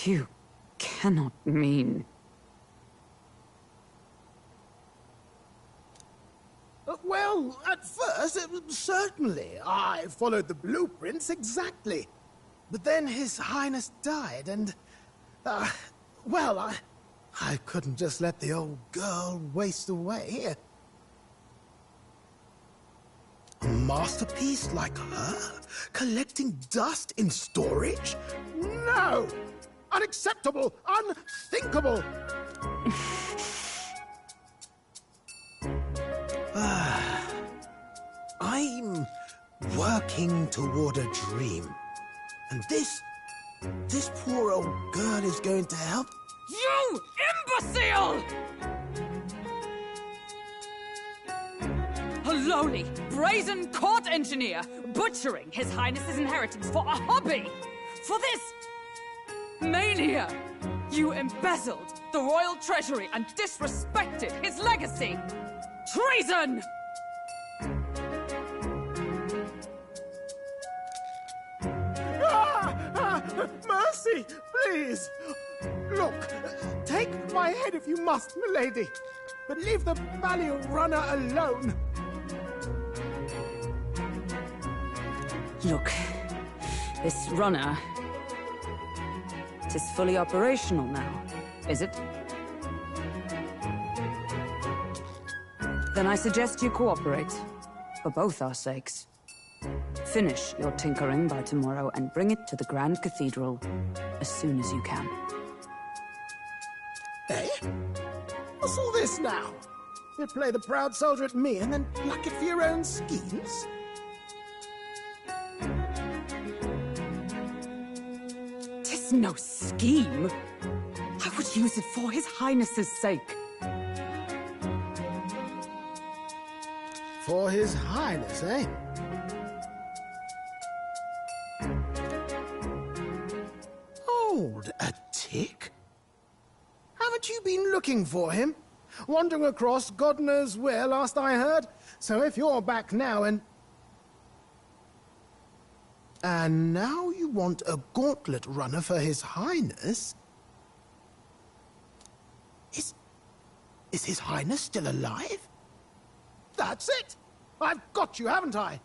You cannot mean... Well, at first, certainly. I followed the blueprints exactly. But then His Highness died, and... well, I couldn't just let the old girl waste away. A masterpiece like her? Collecting dust in storage? No! Unacceptable! Unthinkable! I'm working toward a dream. And this poor old girl is going to help. You imbecile! A lowly, brazen court engineer butchering His Highness's inheritance for a hobby! For this mania! You embezzled the royal treasury and disrespected his legacy! Treason! Mercy, please! Look, take my head if you must, milady, but leave the valiant runner alone. Look, this runner... it is fully operational now, is it? Then I suggest you cooperate, for both our sakes. Finish your tinkering by tomorrow and bring it to the Grand Cathedral as soon as you can. Eh? What's all this now? You play the proud soldier at me and then pluck it for your own schemes? Tis no scheme. I would use it for His Highness's sake. For His Highness, eh? Hold a tick. Haven't you been looking for him? Wandering across God knows where, last I heard. So if you're back now and now you want a gauntlet runner for His Highness? Is His Highness still alive? That's it! I've got you, haven't I?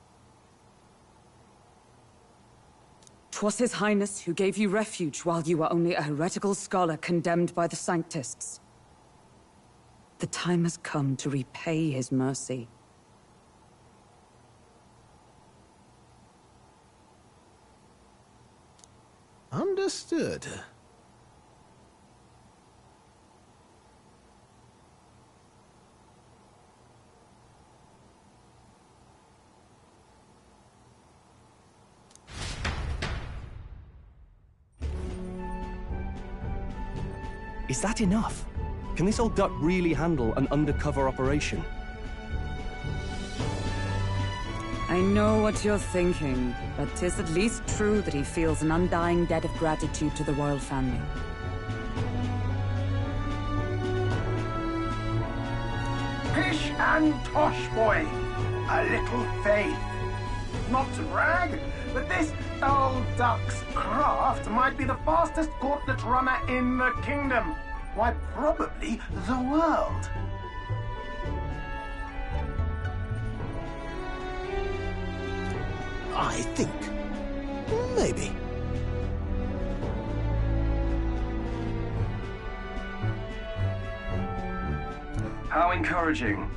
'Twas His Highness who gave you refuge while you were only a heretical scholar condemned by the Sanctists. The time has come to repay His mercy. Understood. Is that enough? Can this old duck really handle an undercover operation? I know what you're thinking, but 'tis at least true that he feels an undying debt of gratitude to the royal family. Pish and tosh, boy. A little faith. Not to brag, but this old duck's craft might be the fastest gauntlet runner in the kingdom. Why, probably the world. I think. Maybe. How encouraging.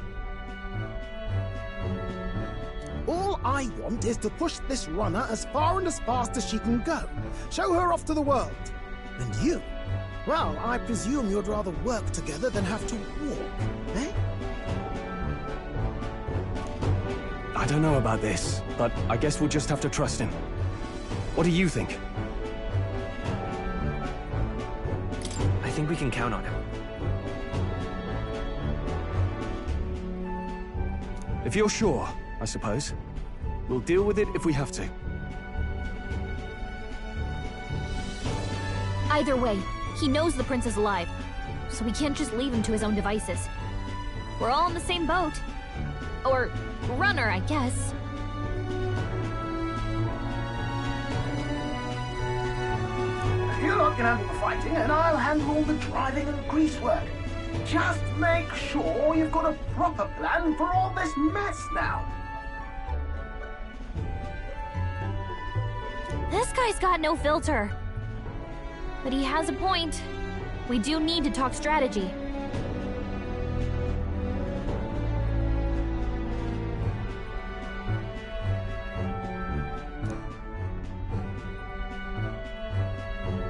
All I want is to push this runner as far and as fast as she can go. Show her off to the world. And you? Well, I presume you'd rather work together than have to walk, eh? I don't know about this, but I guess we'll just have to trust him. What do you think? I think we can count on him. If you're sure, I suppose. We'll deal with it if we have to. Either way, he knows the prince is alive, so we can't just leave him to his own devices. We're all in the same boat. Or runner, I guess. You lot can handle the fighting, and I'll handle all the driving and greasework. Just make sure you've got a proper plan for all this mess now. This guy's got no filter. But he has a point. We do need to talk strategy.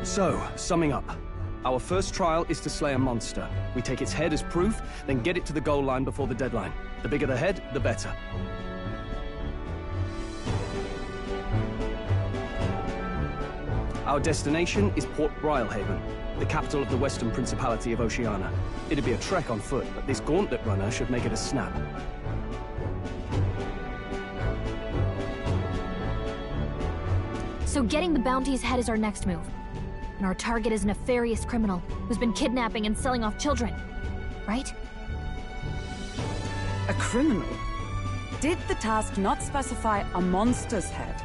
So, summing up. Our first trial is to slay a monster. We take its head as proof, then get it to the goal line before the deadline. The bigger the head, the better. Our destination is Port Brilehaven, the capital of the Western Principality of Oceania. It'd be a trek on foot, but this gauntlet runner should make it a snap. So getting the bounty's head is our next move. And our target is a nefarious criminal who's been kidnapping and selling off children. Right? A criminal? Did the task not specify a monster's head?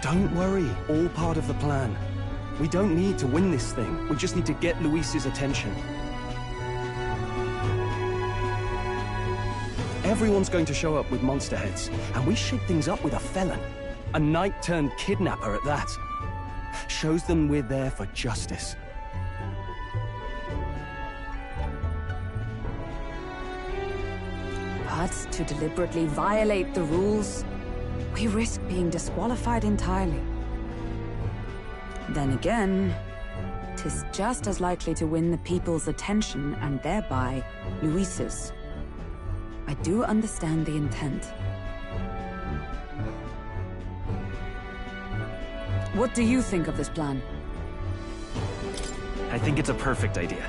Don't worry, all part of the plan. We don't need to win this thing. We just need to get Luis's attention. Everyone's going to show up with monster heads, and we shake things up with a felon. A knight-turned-kidnapper at that. Shows them we're there for justice. But to deliberately violate the rules, we risk being disqualified entirely. Then again, 'tis just as likely to win the people's attention and thereby Luis's. I do understand the intent. What do you think of this plan? I think it's a perfect idea.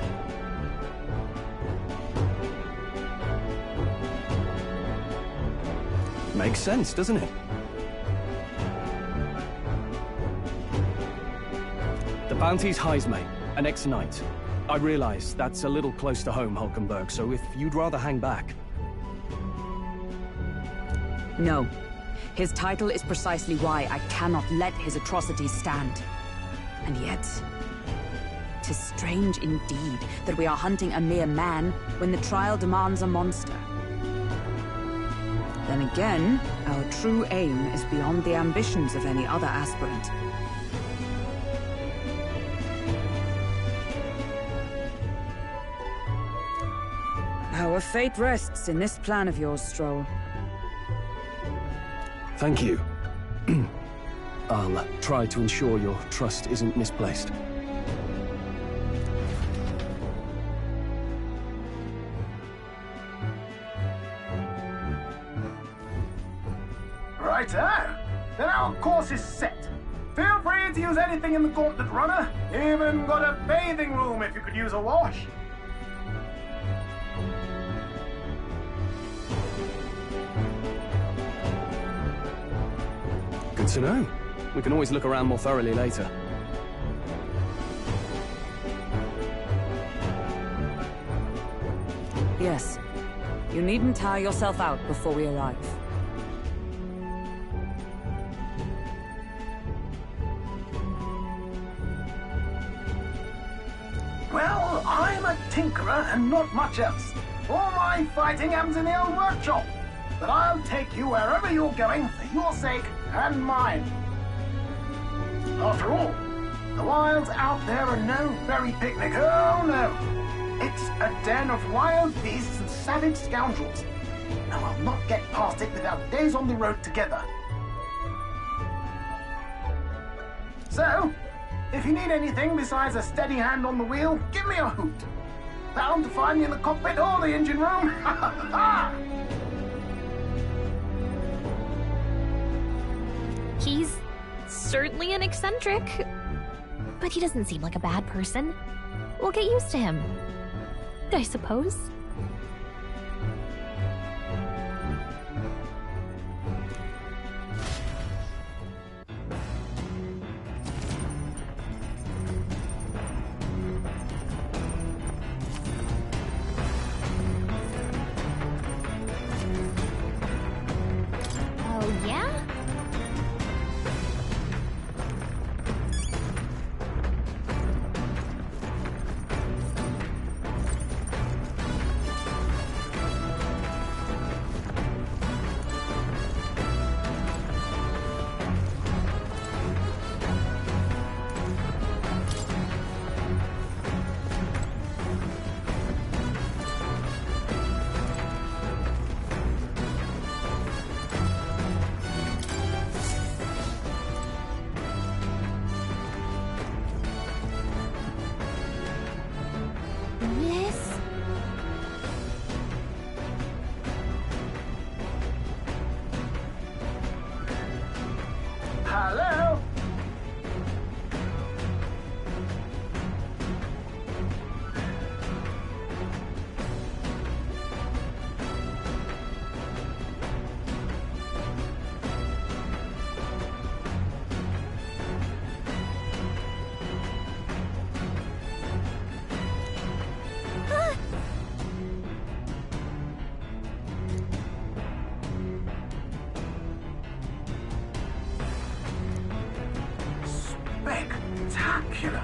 Makes sense, doesn't it? The bounty's Heismay, an ex-knight. I realize that's a little close to home, Hulkenberg, so if you'd rather hang back... No. His title is precisely why I cannot let his atrocities stand. And yet, 'tis strange indeed that we are hunting a mere man when the trial demands a monster. Then again, our true aim is beyond the ambitions of any other aspirant. Our fate rests in this plan of yours, Stroll. Thank you. I'll try to ensure your trust isn't misplaced. Righto. Then our course is set. Feel free to use anything in the Gauntlet Runner. Even got a bathing room if you could use a wash. Good to know. We can always look around more thoroughly later. Yes. You needn't tire yourself out before we arrive. Well, I'm a tinkerer and not much else. All my fighting happens in the old workshop. But I'll take you wherever you're going for your sake and mine. After all, the wilds out there are no merry picnic. Oh no. It's a den of wild beasts and savage scoundrels. And I'll not get past it without days on the road together. So, if you need anything besides a steady hand on the wheel, give me a hoot. Bound to find me in the cockpit or the engine room. Ha ha ha! He's certainly an eccentric, but he doesn't seem like a bad person. We'll get used to him, I suppose. Oh, yeah? Miss? Hello? Spectacular.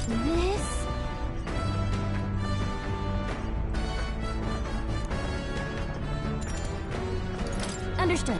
Miss? Understood.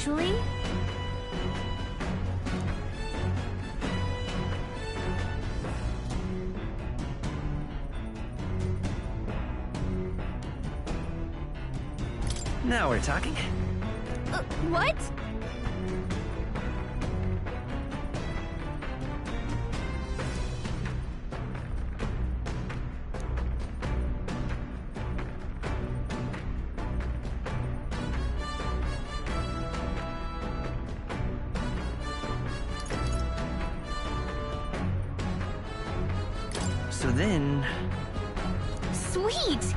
Actually? Now we're talking. What? So then... Sweet!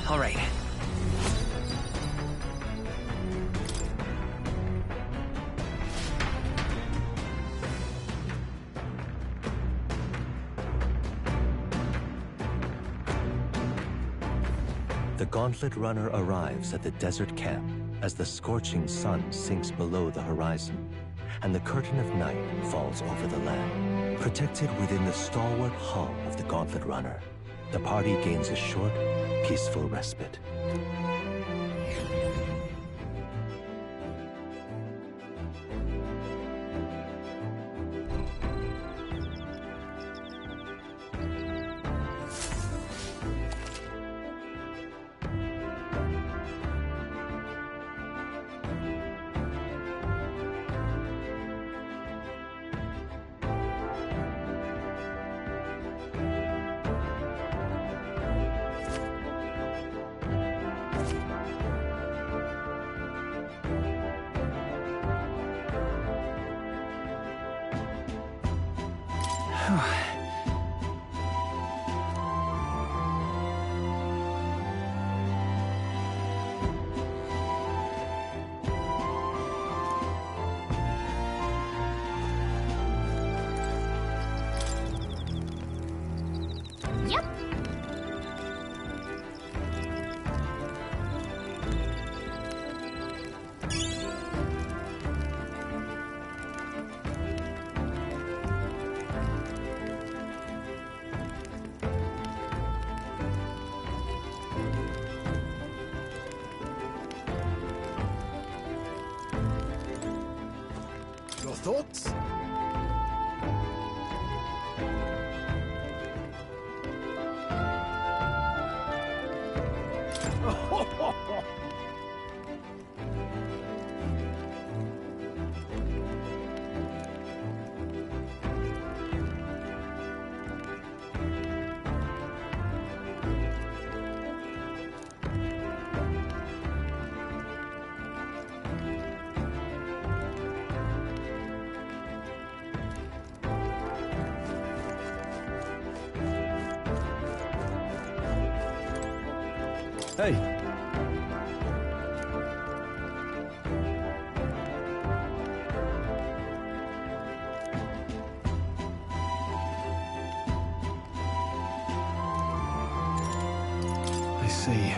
All right. The Gauntlet Runner arrives at the desert camp as the scorching sun sinks below the horizon, and the curtain of night falls over the land. Protected within the stalwart hull of the Gauntlet Runner, the party gains a short, peaceful respite. Yep. Your thoughts? Hey. I see.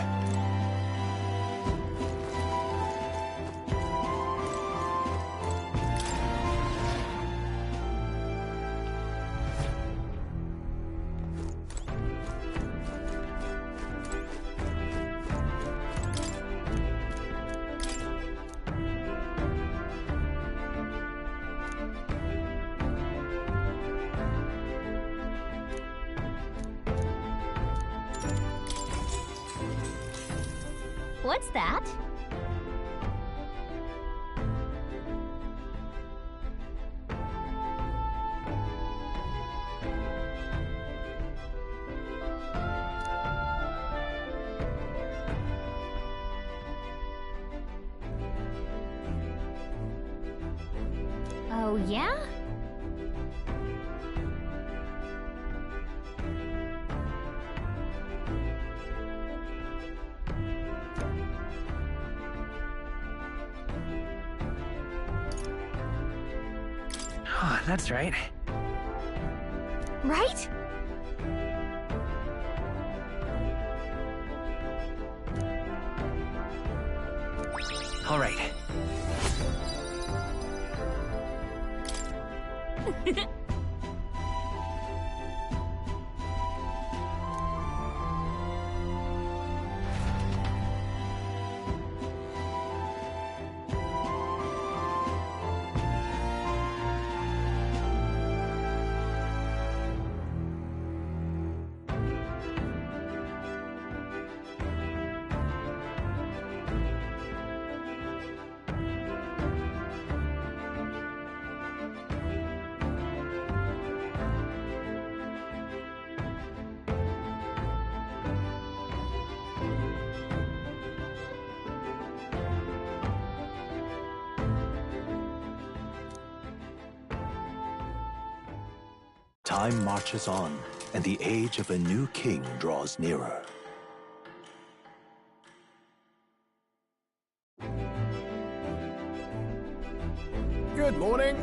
What's that? Oh, yeah? Oh, that's right. Right? All right. Time marches on, and the age of a new king draws nearer. Good morning.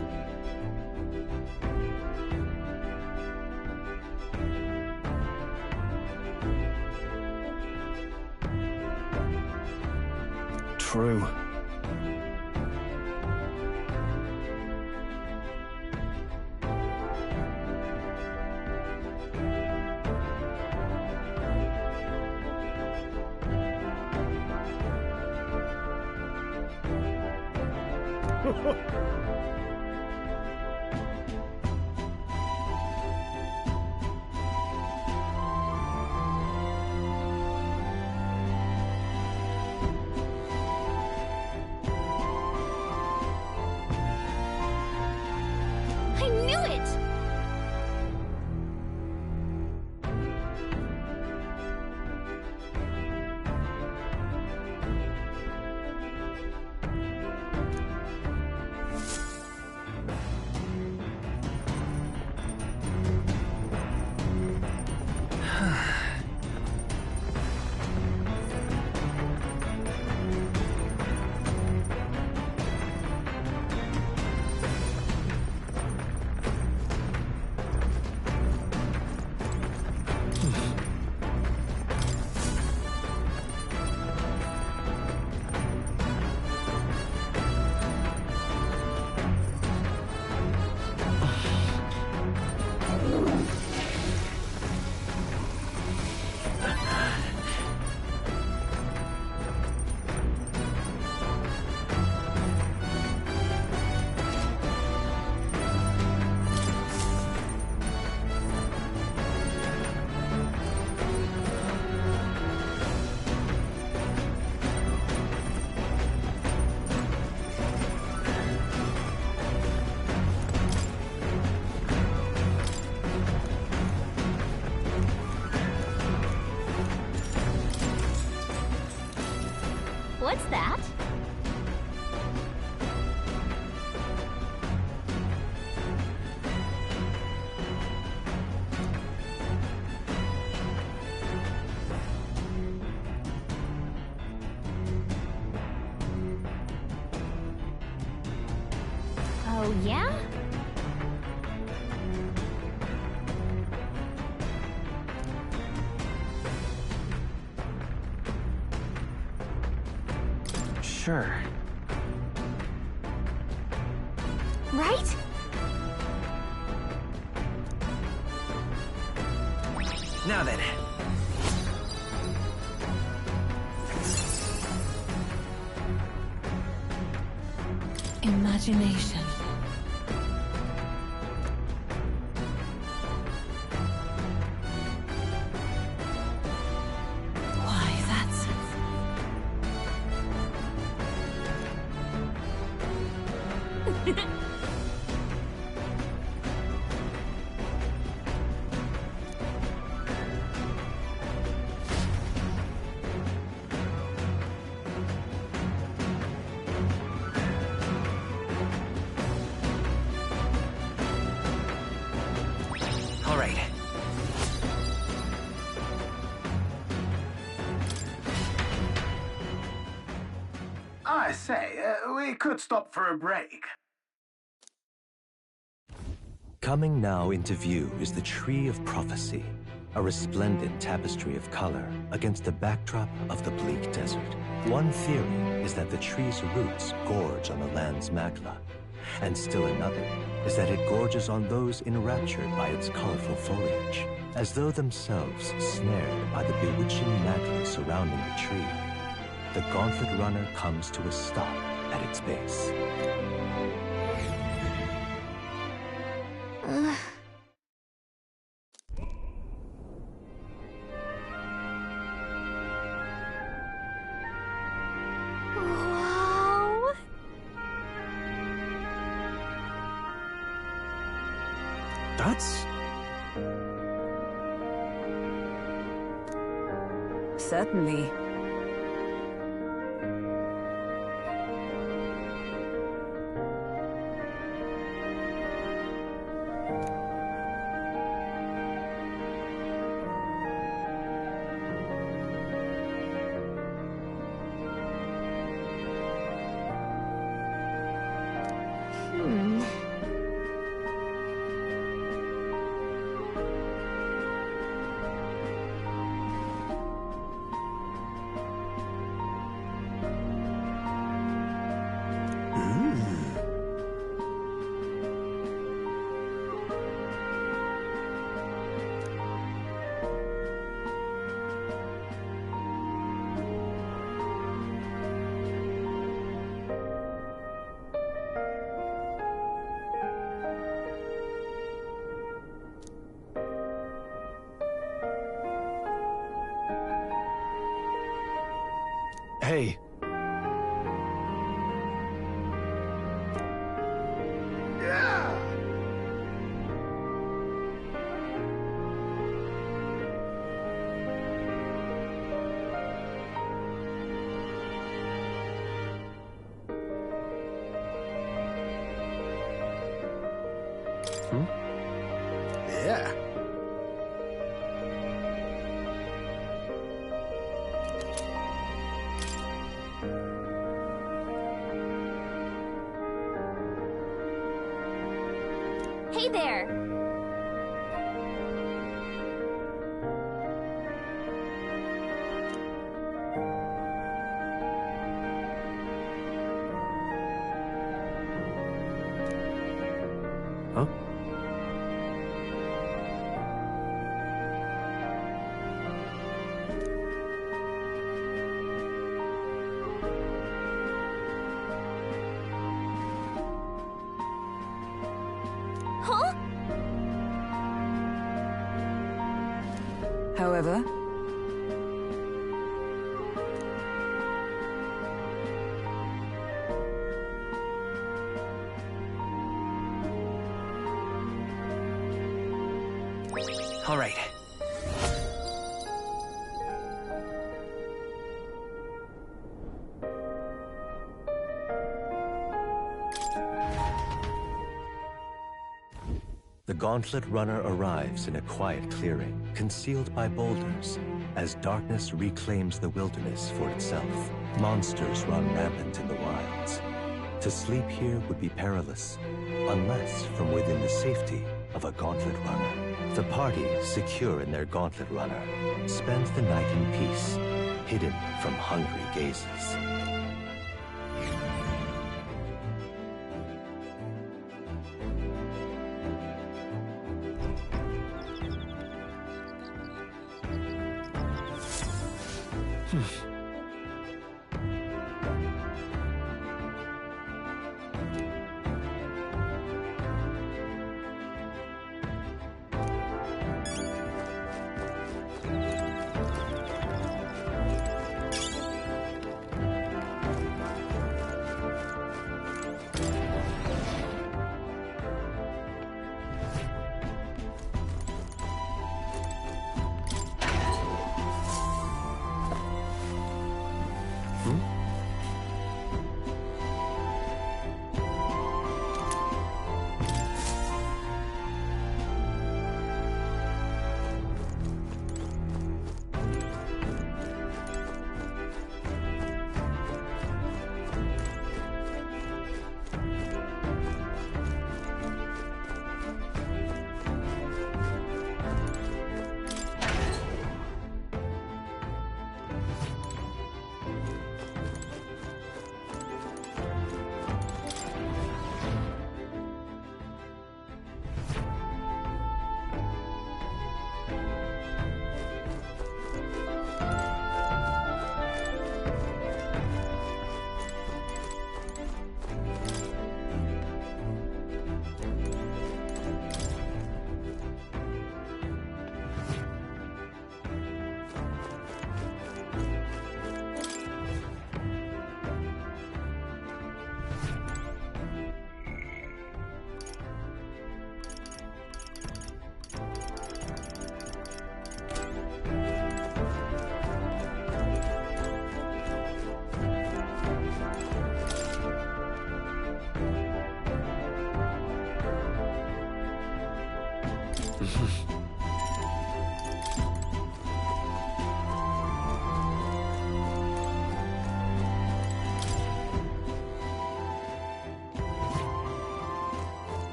True. I knew it! What's that? Oh, yeah? Sure. Right? Now then. Imagination. Why, that's... say, we could stop for a break. Coming now into view is the Tree of Prophecy, a resplendent tapestry of color against the backdrop of the bleak desert. One theory is that the tree's roots gorge on the land's magla, and still another is that it gorges on those enraptured by its colorful foliage, as though themselves snared by the bewitching magla surrounding the tree. The Gauntlet Runner comes to a stop at its base. Wow. That's... Certainly. Hey. Yeah. Hey there! Huh? Huh? However, All right. The Gauntlet Runner arrives in a quiet clearing, concealed by boulders, as darkness reclaims the wilderness for itself. Monsters run rampant in the wilds. To sleep here would be perilous, unless from within the safety of a Gauntlet Runner. The party, secure in their Gauntlet Runner, spends the night in peace, hidden from hungry gazes.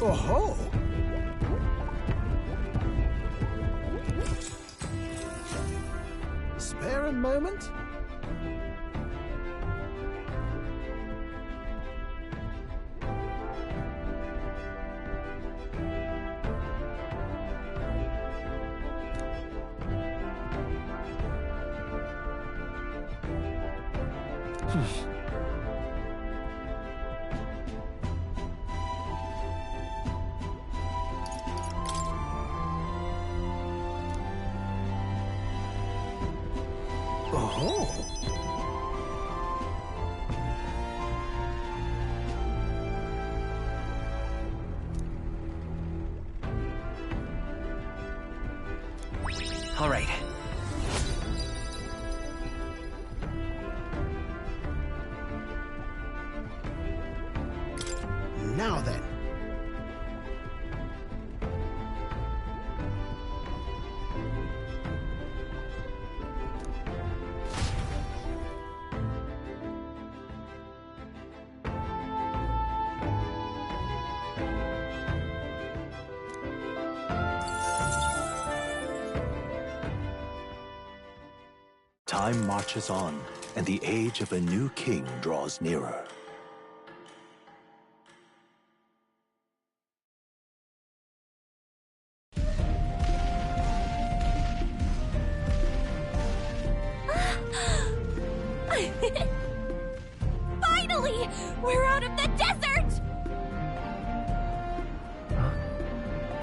Oh-ho! Spare a moment? Oh. All right. Now then. Time marches on, and the age of a new king draws nearer. Finally! We're out of the desert!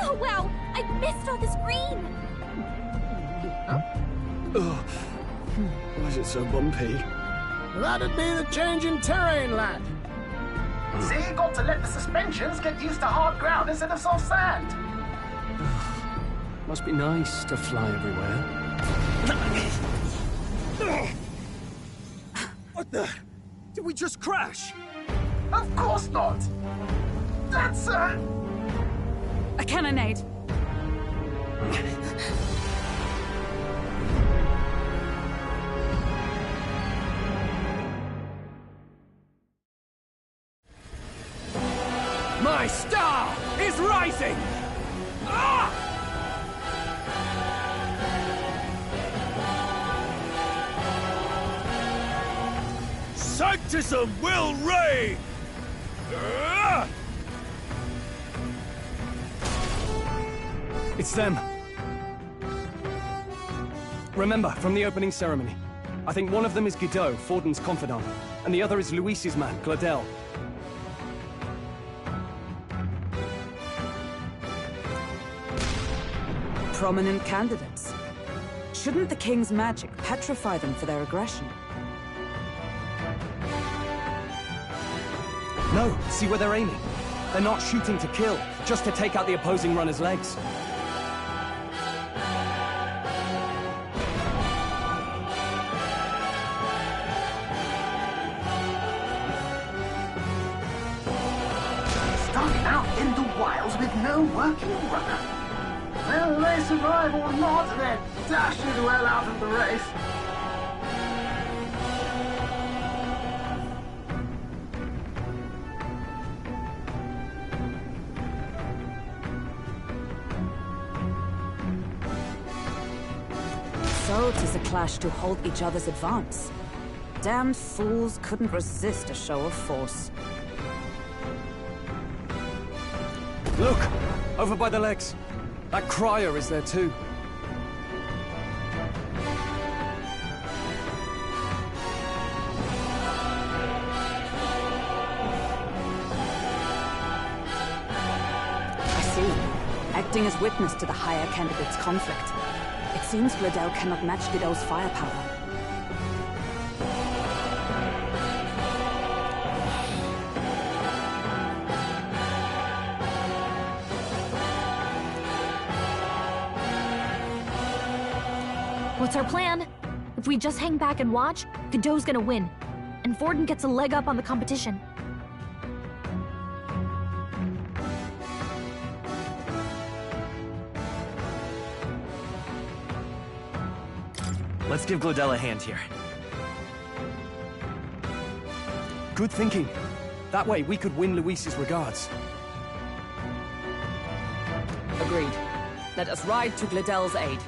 Oh wow! I missed all this green! Ugh. Why is it so bumpy? That'd be the change in terrain, lad. See, you got to let the suspensions get used to hard ground instead of soft sand. Must be nice to fly everywhere. What the? Did we just crash? Of course not. That's a cannonade. My star is rising! Ah! Sanctism will reign! Ah! It's them. Remember, from the opening ceremony. I think one of them is Guido, Forden's confidant, and the other is Luis's man, Gladel. Prominent candidates. Shouldn't the king's magic petrify them for their aggression? No, see where they're aiming. They're not shooting to kill, just to take out the opposing runner's legs. starting out in the wilds with no working runner. Whether they survive or not, they're dashed well out of the race. So 'tis a clash to halt each other's advance. Damned fools couldn't resist a show of force. Look! Over by the legs. That crier is there too. I see. Acting as witness to the higher candidate's conflict. It seems Gladel cannot match Godot's firepower. What's our plan? If we just hang back and watch, Godot's gonna win. And Forden gets a leg up on the competition. Let's give Gladel a hand here. Good thinking. That way we could win Luis's regards. Agreed. Let us ride to Gladel's aid.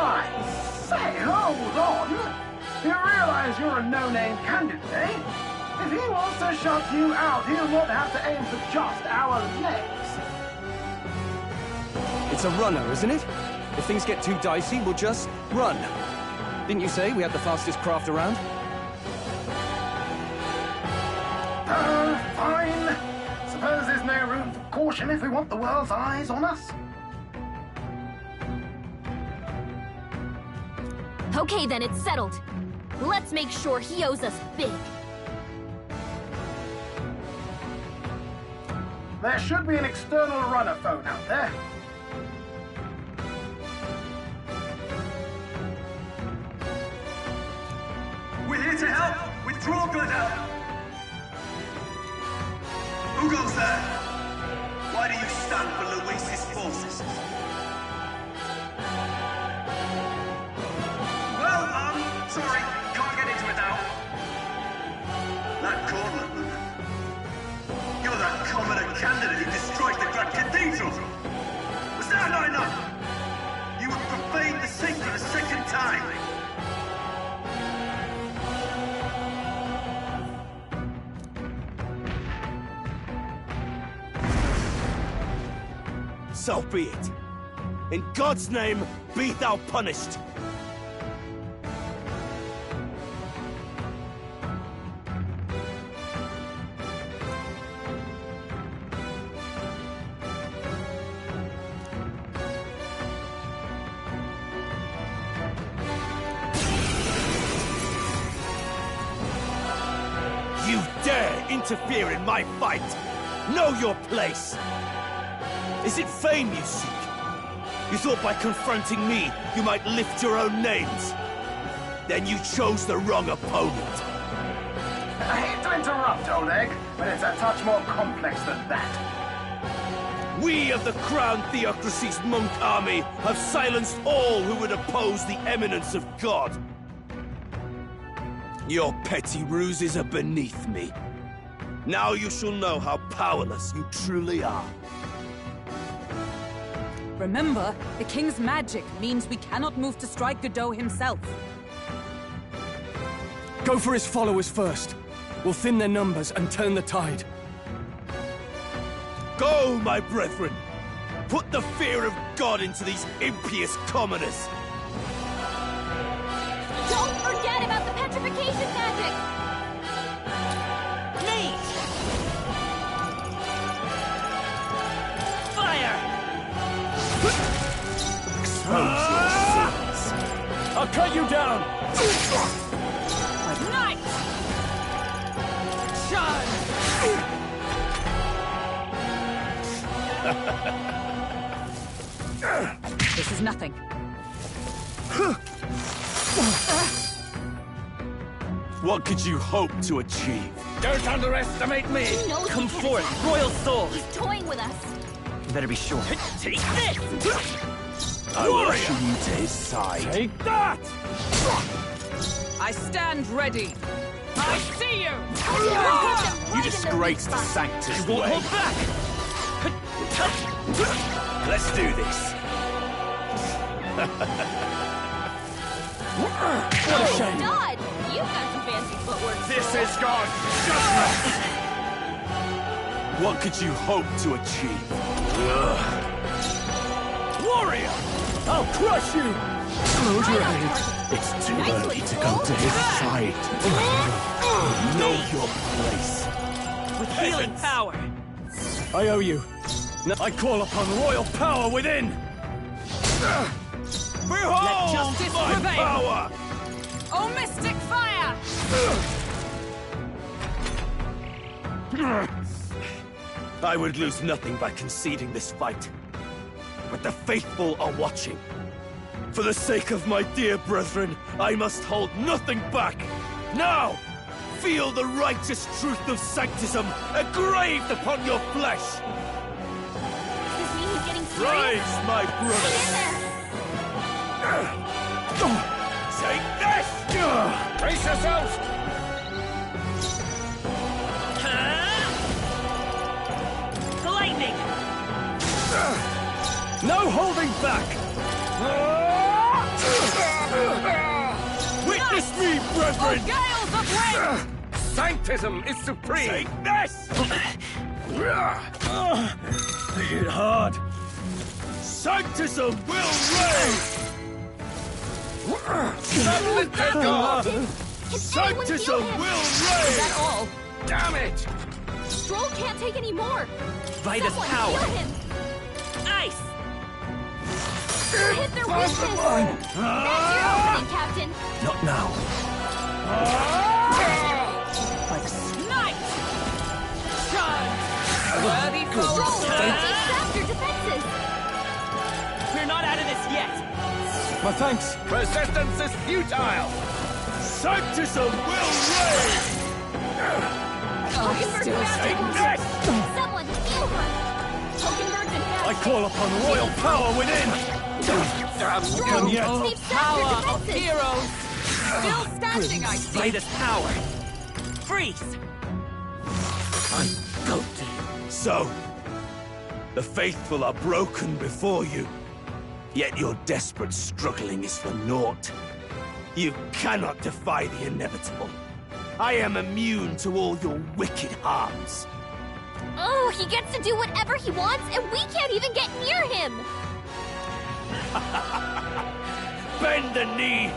I say, hold on! You realize you're a no-name candidate, eh? If he wants to shut you out, he'll not have to aim for just our legs. It's a runner, isn't it? If things get too dicey, we'll just run. Didn't you say we had the fastest craft around? Fine. Suppose there's no room for caution if we want the world's eyes on us. Okay then, it's settled. Let's make sure he owes us big. There should be an external runner phone out there. We're here to help! Withdraw, Gladel! Who goes there? Why do you stand for Luis's forces? Well, sorry, can't get into it now. That Cornland, you're that commoner candidate who destroyed the Grand Cathedral! Was that not enough? You would profane the sacred a second time! So be it. In God's name, be thou punished. You dare interfere in my fight! Know your place! Is it fame you seek? You thought by confronting me, you might lift your own names? Then you chose the wrong opponent. I hate to interrupt, Old Egg, but it's a touch more complex than that. We of the Crown Theocracy's monk army have silenced all who would oppose the eminence of God. Your petty ruses are beneath me. Now you shall know how powerless you truly are. Remember, the King's magic means we cannot move to strike Godot himself. Go for his followers first. We'll thin their numbers and turn the tide. Go, my brethren! Put the fear of God into these impious commoners! Don't forget about the petrification magic! Me! Fire! Expose your sins! I'll cut you down! Night! Shine! This is nothing. What could you hope to achieve? Don't underestimate me! He knows Come we can't forth, attack. Royal Sword! He's toying with us. You better be sure. Take this! I will usher you to his side. Take that! I stand ready. I see you! You disgrace the Sanctus You won't way. hold back! Let's do this. What a shame! Dud! You've got some fancy footwork. This is God's judgment! What could you hope to achieve? Warrior! I'll crush you! Eldraine! It's too early to go to his side. Know your place. With healing power. I owe you. I call upon royal power within! Behold Let justice my prevail. power! Oh, mystic fire! I would lose nothing by conceding this fight. But the faithful are watching. For the sake of my dear brethren, I must hold nothing back. Now, feel the righteous truth of Sanctism engraved upon your flesh. Does this mean he's getting serious? Rise, my brothers. Take this! Brace yourselves! Lightning! No holding back! Witness me, brethren! Gales of wind! Sanctism is supreme! Take this! Hit hard! Sanctism will reign! Sanctism will Is reign! that all? Damn it! Stroll can't take any more! Vitus Someone power! heal him! Ice! You hit their weakness! That's your opening, Captain! Not now. By the Night! Charge! Worthy foe! Stroll, de-sap your defenses! We're not out of this yet! My thanks! Resistance is futile! Sanctism will reign! Tokenberg Take down! this! Someone heal her! Tokenberg's in bad I call upon royal power within! Stroll, yet. de-sap your Power of defenses! heroes! Still standing, I see! Vitus power! Freeze! So, the faithful are broken before you. Yet your desperate struggling is for naught. You cannot defy the inevitable. I am immune to all your wicked harms. Oh, he gets to do whatever he wants, and we can't even get near him! Bend the knee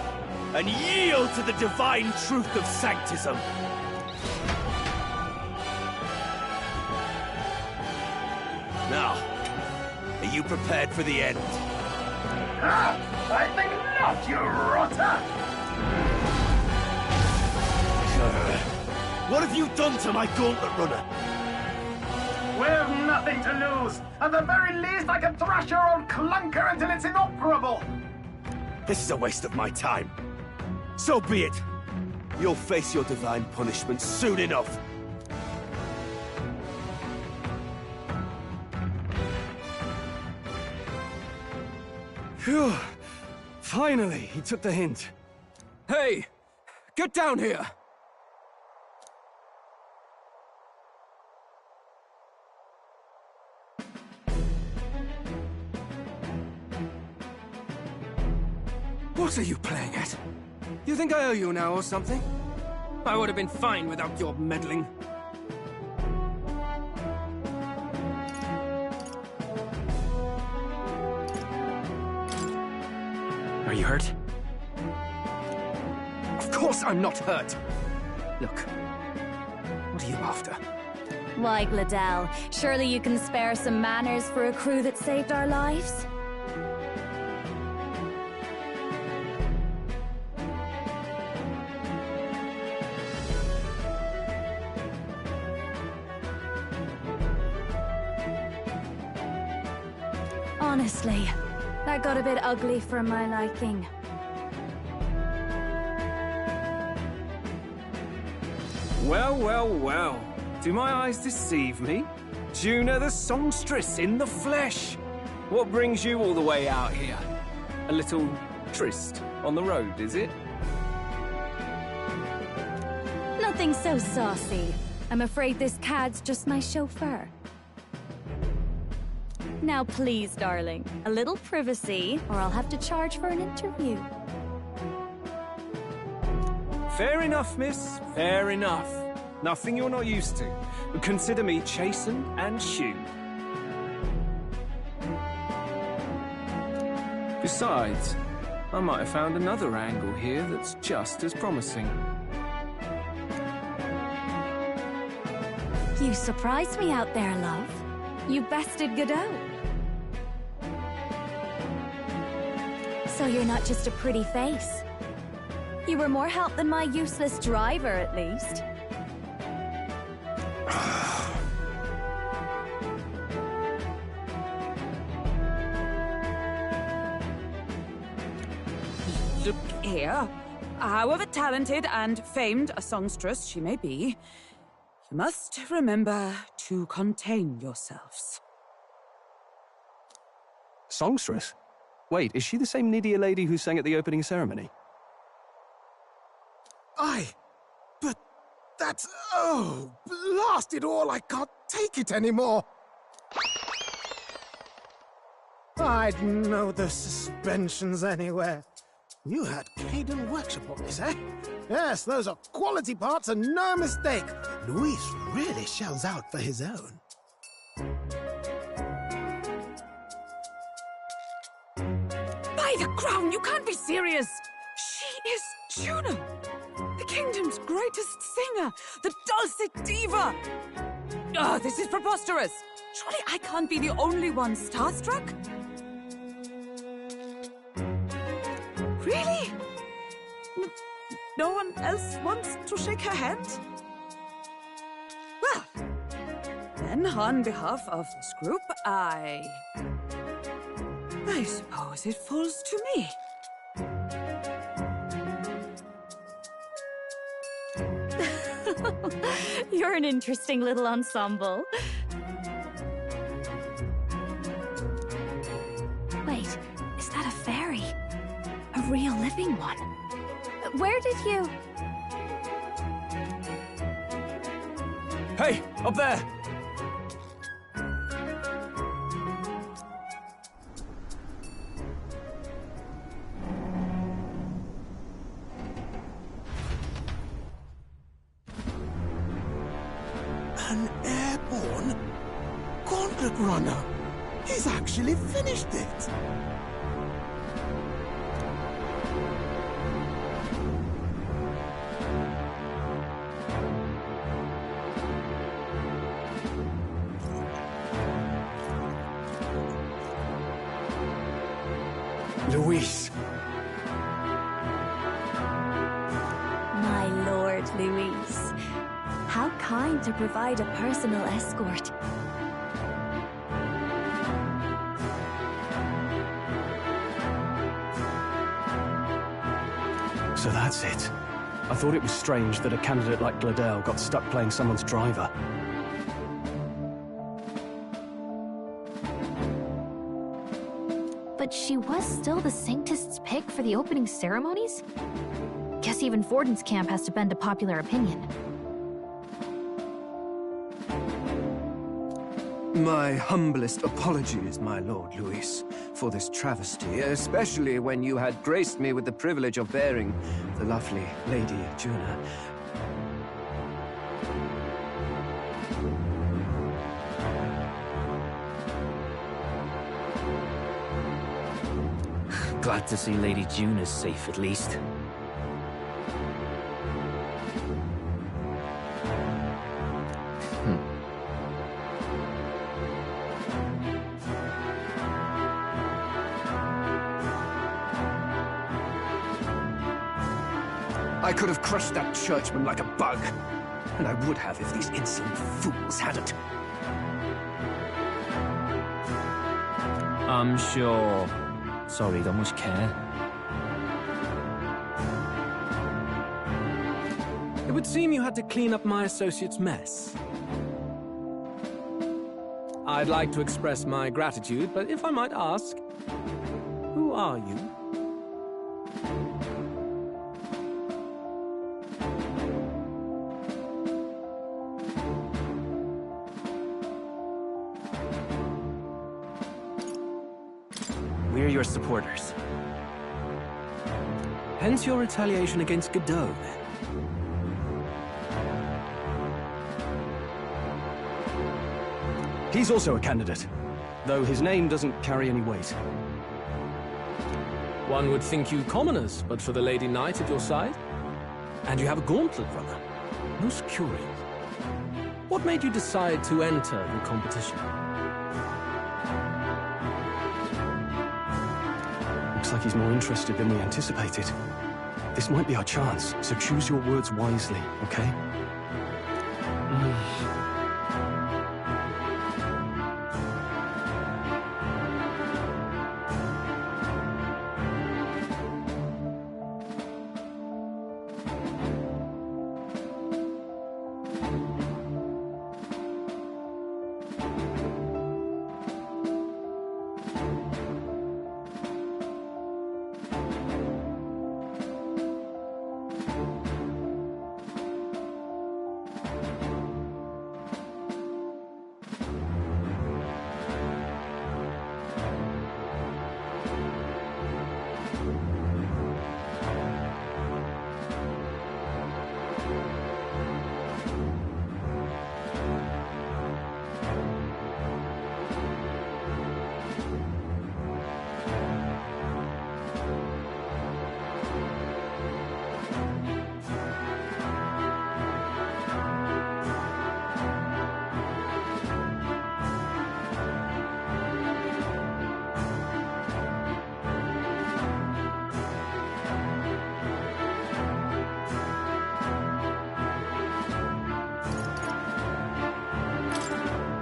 and yield to the divine truth of Sanctism. Now, are you prepared for the end? I think not, you rotter! What have you done to my gauntlet runner? We've nothing to lose. At the very least, I can thrash your old clunker until it's inoperable. This is a waste of my time. So be it. You'll face your divine punishment soon enough. Phew. Finally, he took the hint. Hey! Get down here! What are you playing at? You think I owe you now or something? I would have been fine without your meddling. Are you hurt? Of course I'm not hurt! Look, what are you after? Why, Gladel, surely you can spare some manners for a crew that saved our lives? Honestly, that got a bit ugly for my liking. Well, well, well. Do my eyes deceive me? Juna the songstress in the flesh. What brings you all the way out here? A little tryst on the road, is it? Nothing so saucy. I'm afraid this cad's just my chauffeur. Now please, darling, a little privacy, or I'll have to charge for an interview. Fair enough, miss. Fair enough. Nothing you're not used to. But consider me chastened and shooed. Besides, I might have found another angle here that's just as promising. You surprised me out there, love. You bested Godot. So you're not just a pretty face. You were more help than my useless driver, at least. Look here. However talented and famed a songstress she may be, you must remember to contain yourselves. Songstress? Wait, is she the same Nydia lady who sang at the opening ceremony? But that's... oh, blast it all, I can't take it anymore. I'd know the suspensions anywhere. You had Caden workshop on this, eh? Yes, those are quality parts and no mistake. Luis really shells out for his own. By the crown, you can't be serious! She is Juno, the kingdom's greatest singer, the dulcet diva! Oh, this is preposterous! Surely I can't be the only one starstruck? Really? No one else wants to shake her hand? Well, then on behalf of this group, I suppose it falls to me. You're an interesting little ensemble. Wait, is that a fairy? A real living one? Where did you... Hey, up there! An airborne gauntlet runner. He's actually finished it. Luis. My lord, Luis. How kind to provide a personal escort. So that's it. I thought it was strange that a candidate like Gladel got stuck playing someone's driver. But she was still the Sanctist's pick for the opening ceremonies? Guess even Forden's camp has to bend to popular opinion. My humblest apologies, my lord Luis, for this travesty, especially when you had graced me with the privilege of bearing the lovely Lady Juna. Glad to see Lady Juna's safe, at least. I could have crushed that churchman like a bug. And I would have if these insolent fools hadn't. I'm sure. Sorry, don't much care. It would seem you had to clean up my associate's mess. I'd like to express my gratitude, but if I might ask, who are you? We're your supporters. Hence your retaliation against Godot, then? He's also a candidate, though his name doesn't carry any weight. One would think you commoners, but for the Lady Knight at your side. And you have a gauntlet runner. Most curious. What made you decide to enter the competition? Looks like he's more interested than we anticipated. This might be our chance, so choose your words wisely, okay?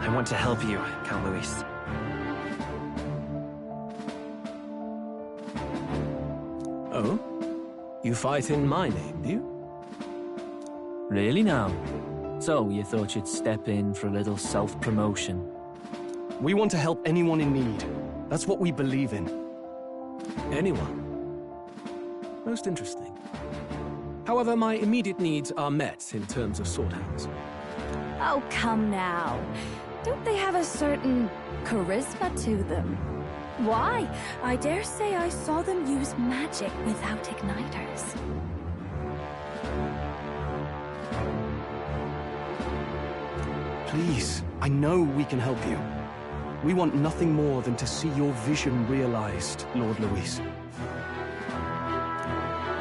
I want to help you, Count Luis. Oh? You fight in my name, do you? Really now? So, you thought you'd step in for a little self-promotion? We want to help anyone in need. That's what we believe in. Anyone? Most interesting. However, my immediate needs are met in terms of swordhands. Oh, come now. Don't they have a certain charisma to them? Why? I dare say I saw them use magic without igniters. Please, I know we can help you. We want nothing more than to see your vision realized, Lord Luis.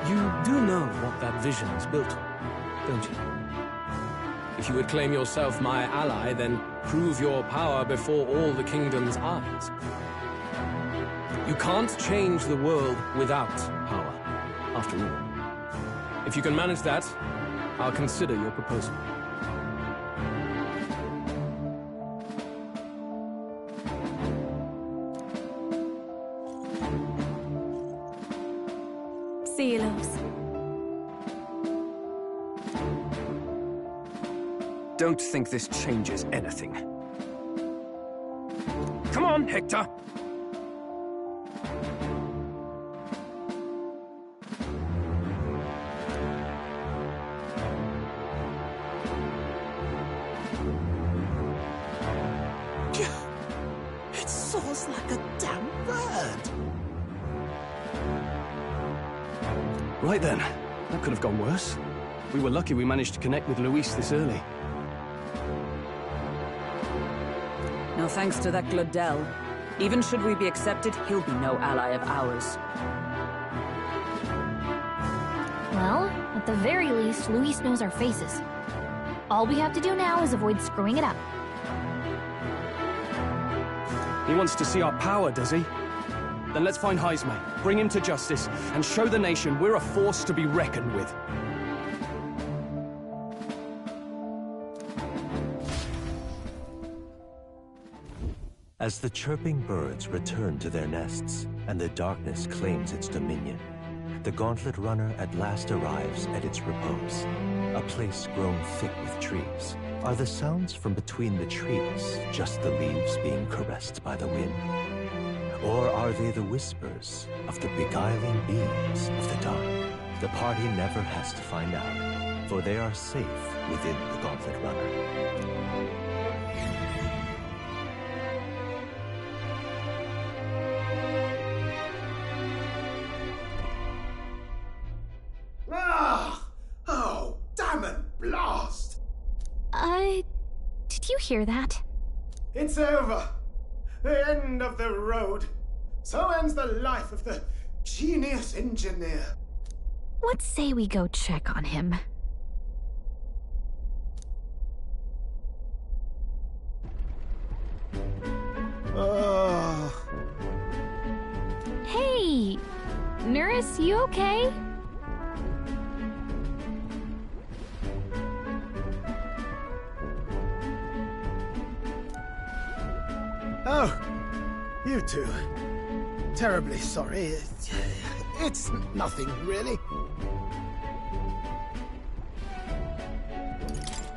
You do know what that vision is built on, don't you? If you would claim yourself my ally, then prove your power before all the kingdom's eyes. You can't change the world without power, after all. If you can manage that, I'll consider your proposal. Cielos. Don't think this changes anything. Come on, Hector! It soars like a damn bird. Right then. That could have gone worse. We were lucky we managed to connect with Luis this early. No thanks to that Glodell. Even should we be accepted, he'll be no ally of ours. Well, at the very least, Luis knows our faces. All we have to do now is avoid screwing it up. He wants to see our power, does he? Then let's find Heisme, bring him to justice, and show the nation we're a force to be reckoned with. As the chirping birds return to their nests, and the darkness claims its dominion, the Gauntlet Runner at last arrives at its repose, a place grown thick with trees. Are the sounds from between the trees just the leaves being caressed by the wind? Or are they the whispers of the beguiling beams of the dark? The party never has to find out, for they are safe within the Gauntlet Runner. Oh, damn it, blast! Did you hear that? It's over. The end of the road. So ends the life of the genius engineer. Let's say we go check on him. Hey! Nurse, you okay? Oh, you two. Terribly sorry. It's nothing, really.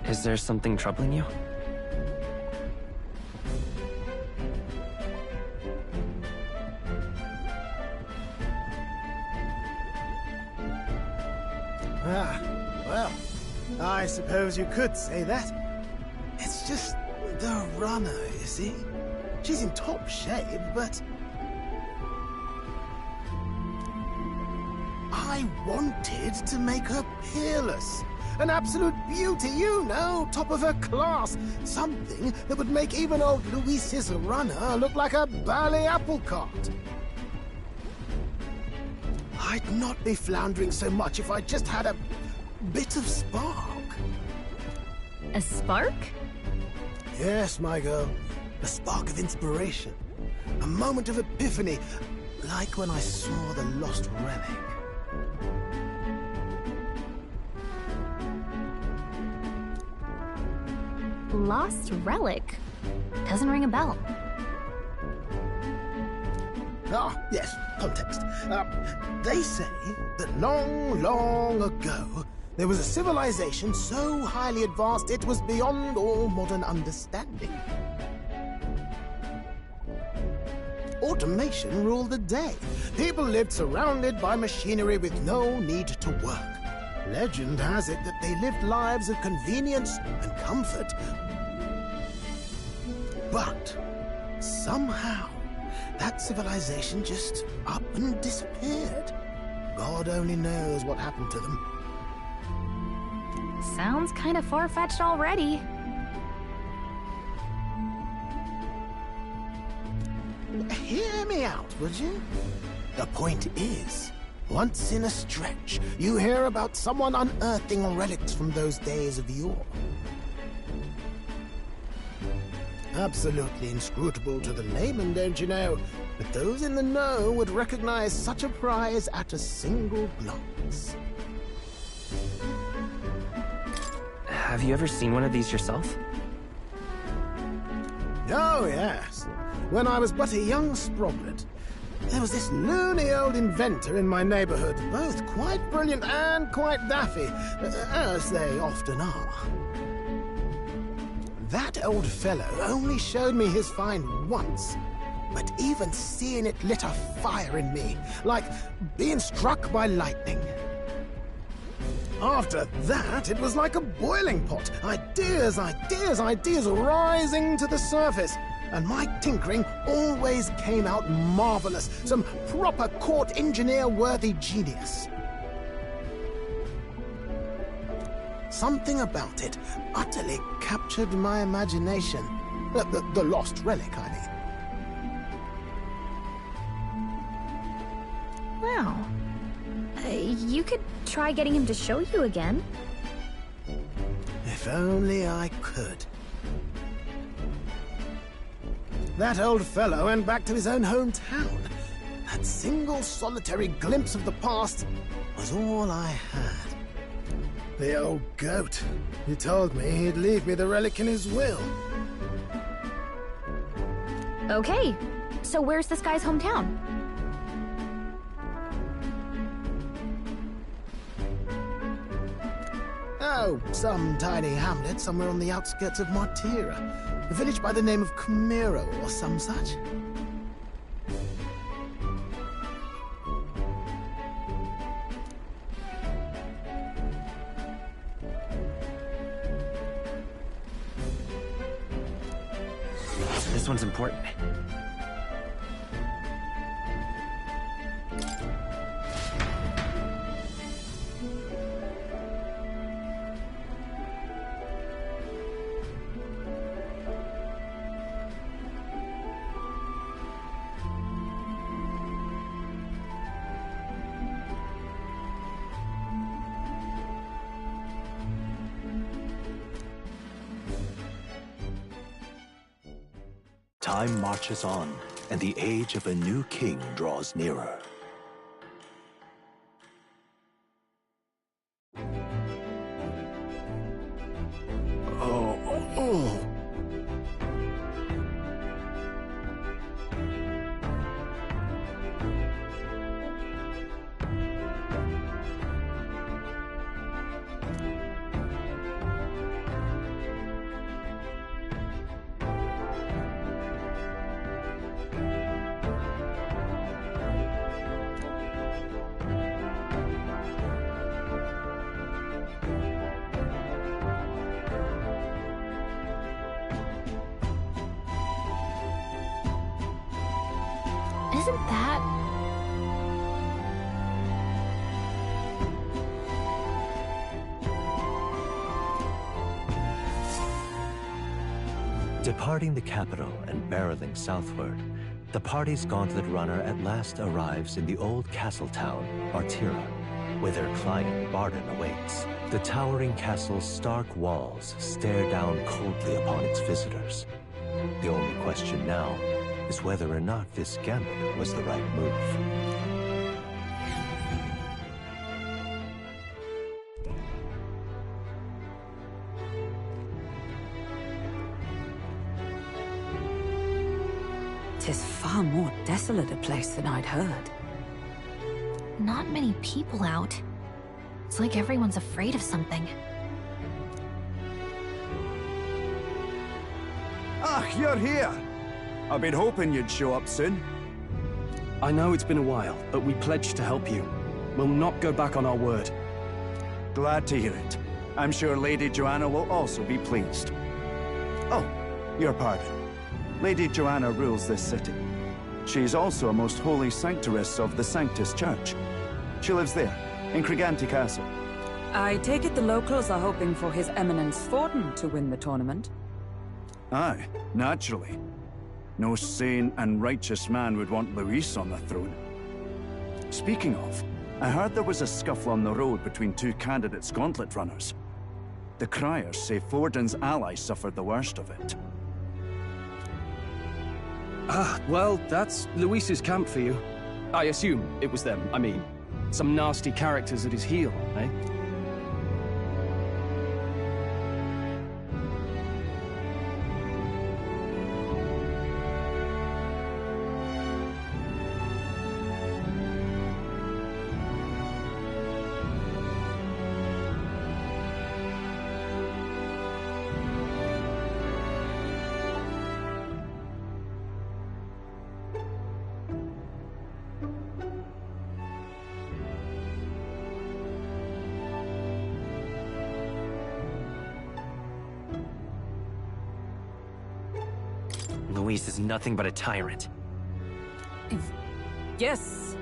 Is there something troubling you? Ah, well, I suppose you could say that. It's just the runner, you see? She's in top shape, but I wanted to make her peerless. An absolute beauty, you know, top of her class. Something that would make even old Luis's runner look like a bally apple cart. I'd not be floundering so much if I just had a bit of spark. A spark? Yes, my girl. A spark of inspiration. A moment of epiphany, like when I saw the lost relic. Lost relic? Doesn't ring a bell. Ah, yes, context. They say that long, long ago, there was a civilization so highly advanced it was beyond all modern understanding. Automation ruled the day. People lived surrounded by machinery with no need to work. Legend has it that they lived lives of convenience and comfort. But somehow, that civilization just up and disappeared. God only knows what happened to them. Sounds kind of far-fetched already. Hear me out, would you? The point is, once in a stretch, you hear about someone unearthing relics from those days of yore. Absolutely inscrutable to the layman, don't you know? But those in the know would recognize such a prize at a single glance. Have you ever seen one of these yourself? Oh, yes. When I was but a young sproglet, there was this loony old inventor in my neighborhood, both quite brilliant and quite daffy, as they often are. That old fellow only showed me his find once, but even seeing it lit a fire in me, like being struck by lightning. After that, it was like a boiling pot. Ideas, ideas, ideas rising to the surface. And my tinkering always came out marvelous. Some proper court engineer-worthy genius. Something about it utterly captured my imagination. The lost relic, I mean. Wow. You could try getting him to show you again. If only I could. That old fellow went back to his own hometown. That single solitary glimpse of the past was all I had. The old goat. He told me he'd leave me the relic in his will. Okay, so where's this guy's hometown? Oh, some tiny hamlet somewhere on the outskirts of Martira. A village by the name of Camiro or some such. This one's important. Time marches on, and the age of a new king draws nearer. Oh. Isn't that... Departing the capital and barreling southward, the party's gauntlet runner at last arrives in the old castle town, Martira, where their client Barden awaits. The towering castle's stark walls stare down coldly upon its visitors. The only question now is whether or not this gambit was the right move. Tis far more desolate a place than I'd heard. Not many people out. It's like everyone's afraid of something. Ah, you're here! I've been hoping you'd show up soon. I know it's been a while, but we pledged to help you. We'll not go back on our word. Glad to hear it. I'm sure Lady Joanna will also be pleased. Oh, your pardon. Lady Joanna rules this city. She's also a most holy sanctoress of the Sanctus Church. She lives there, in Criganti Castle. I take it the locals are hoping for His Eminence Forden to win the tournament? Aye, naturally. No sane and righteous man would want Luis on the throne. Speaking of, I heard there was a scuffle on the road between two candidates gauntlet runners. The criers say Forden's ally suffered the worst of it. Ah, well, that's Luis's camp for you. I assume it was them, I mean. Some nasty characters at his heel, eh? Luis is nothing but a tyrant. Yes.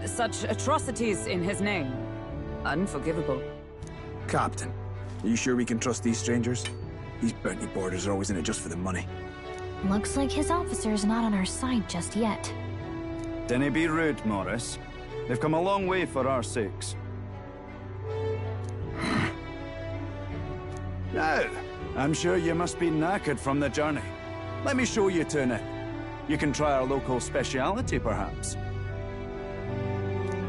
Such atrocities in his name. Unforgivable. Captain, are you sure we can trust these strangers? These bounty boarders are always in it just for the money. Looks like his officer's not on our side just yet. Dinna be rude, Morris. They've come a long way for our sakes. Now, I'm sure you must be knackered from the journey. Let me show you to an inn. You can try our local speciality, perhaps.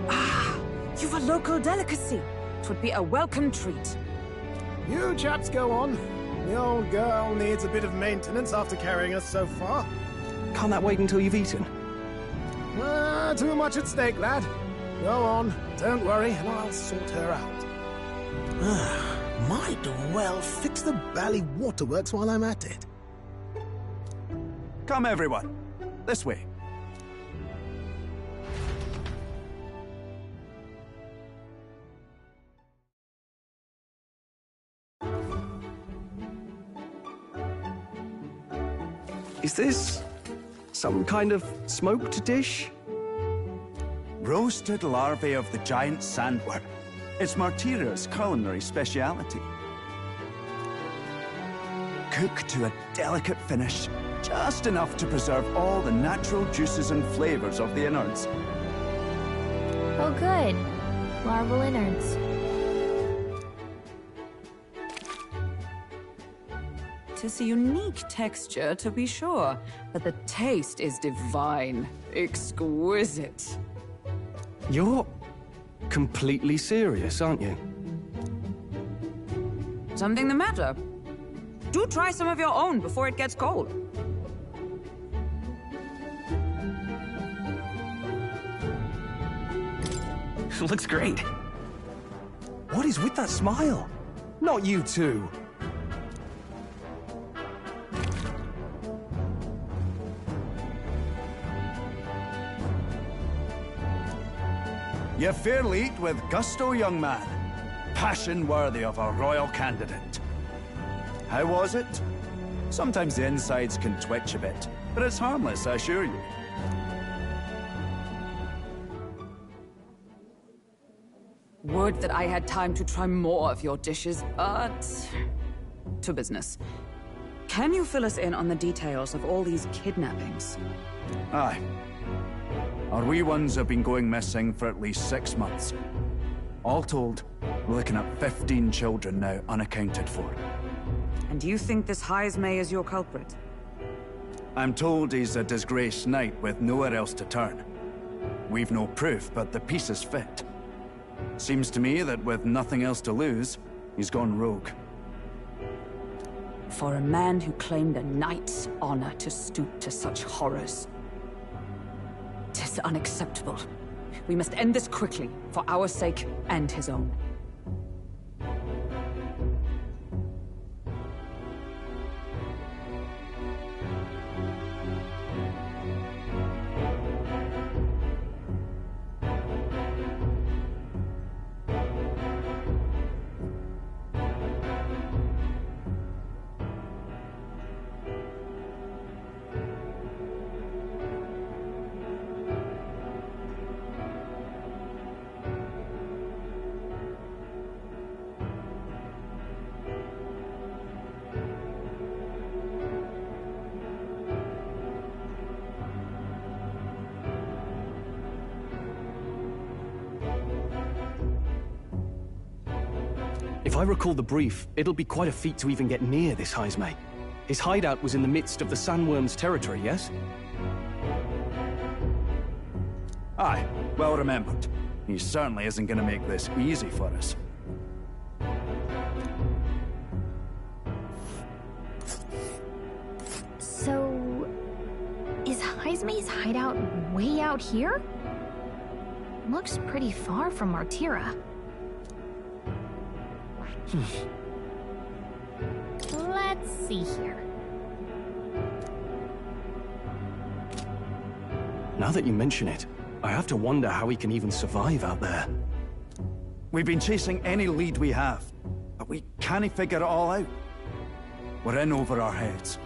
Ah, you've a local delicacy. It would be a welcome treat. You chaps go on. The old girl needs a bit of maintenance after carrying us so far. Can't that wait until you've eaten? Too much at stake, lad. Go on, don't worry, and I'll sort her out. Might well fix the Bally waterworks while I'm at it. Come, everyone. This way. Is this some kind of smoked dish? Roasted larvae of the giant sandworm. It's Martira's culinary speciality. Cooked to a delicate finish, just enough to preserve all the natural juices and flavors of the innards. Oh good. Larval innards. It's a unique texture, to be sure, but the taste is divine. Exquisite. You're completely serious, aren't you? Something the matter? Do try some of your own before it gets cold. Looks great. What is with that smile? Not you too. You fairly eat with gusto, young man. Passion worthy of a royal candidate. How was it? Sometimes the insides can twitch a bit, but it's harmless, I assure you. Would that I had time to try more of your dishes, but... to business. Can you fill us in on the details of all these kidnappings? Aye. Our wee ones have been going missing for at least 6 months. All told, we're looking at 15 children now unaccounted for. And you think this Heismay is your culprit? I'm told he's a disgraced knight with nowhere else to turn. We've no proof, but the pieces fit. Seems to me that with nothing else to lose, he's gone rogue. For a man who claimed a knight's honor to stoop to such horrors. 'Tis unacceptable. We must end this quickly, for our sake and his own. If I recall the brief, it'll be quite a feat to even get near this Heismay. His hideout was in the midst of the Sandworm's territory, yes? Aye, well remembered. He certainly isn't going to make this easy for us. So... is Heismay's hideout way out here? Looks pretty far from Martira. Let's see here. Now that you mention it, I have to wonder how he can even survive out there. We've been chasing any lead we have, but we can't figure it all out. We're in over our heads.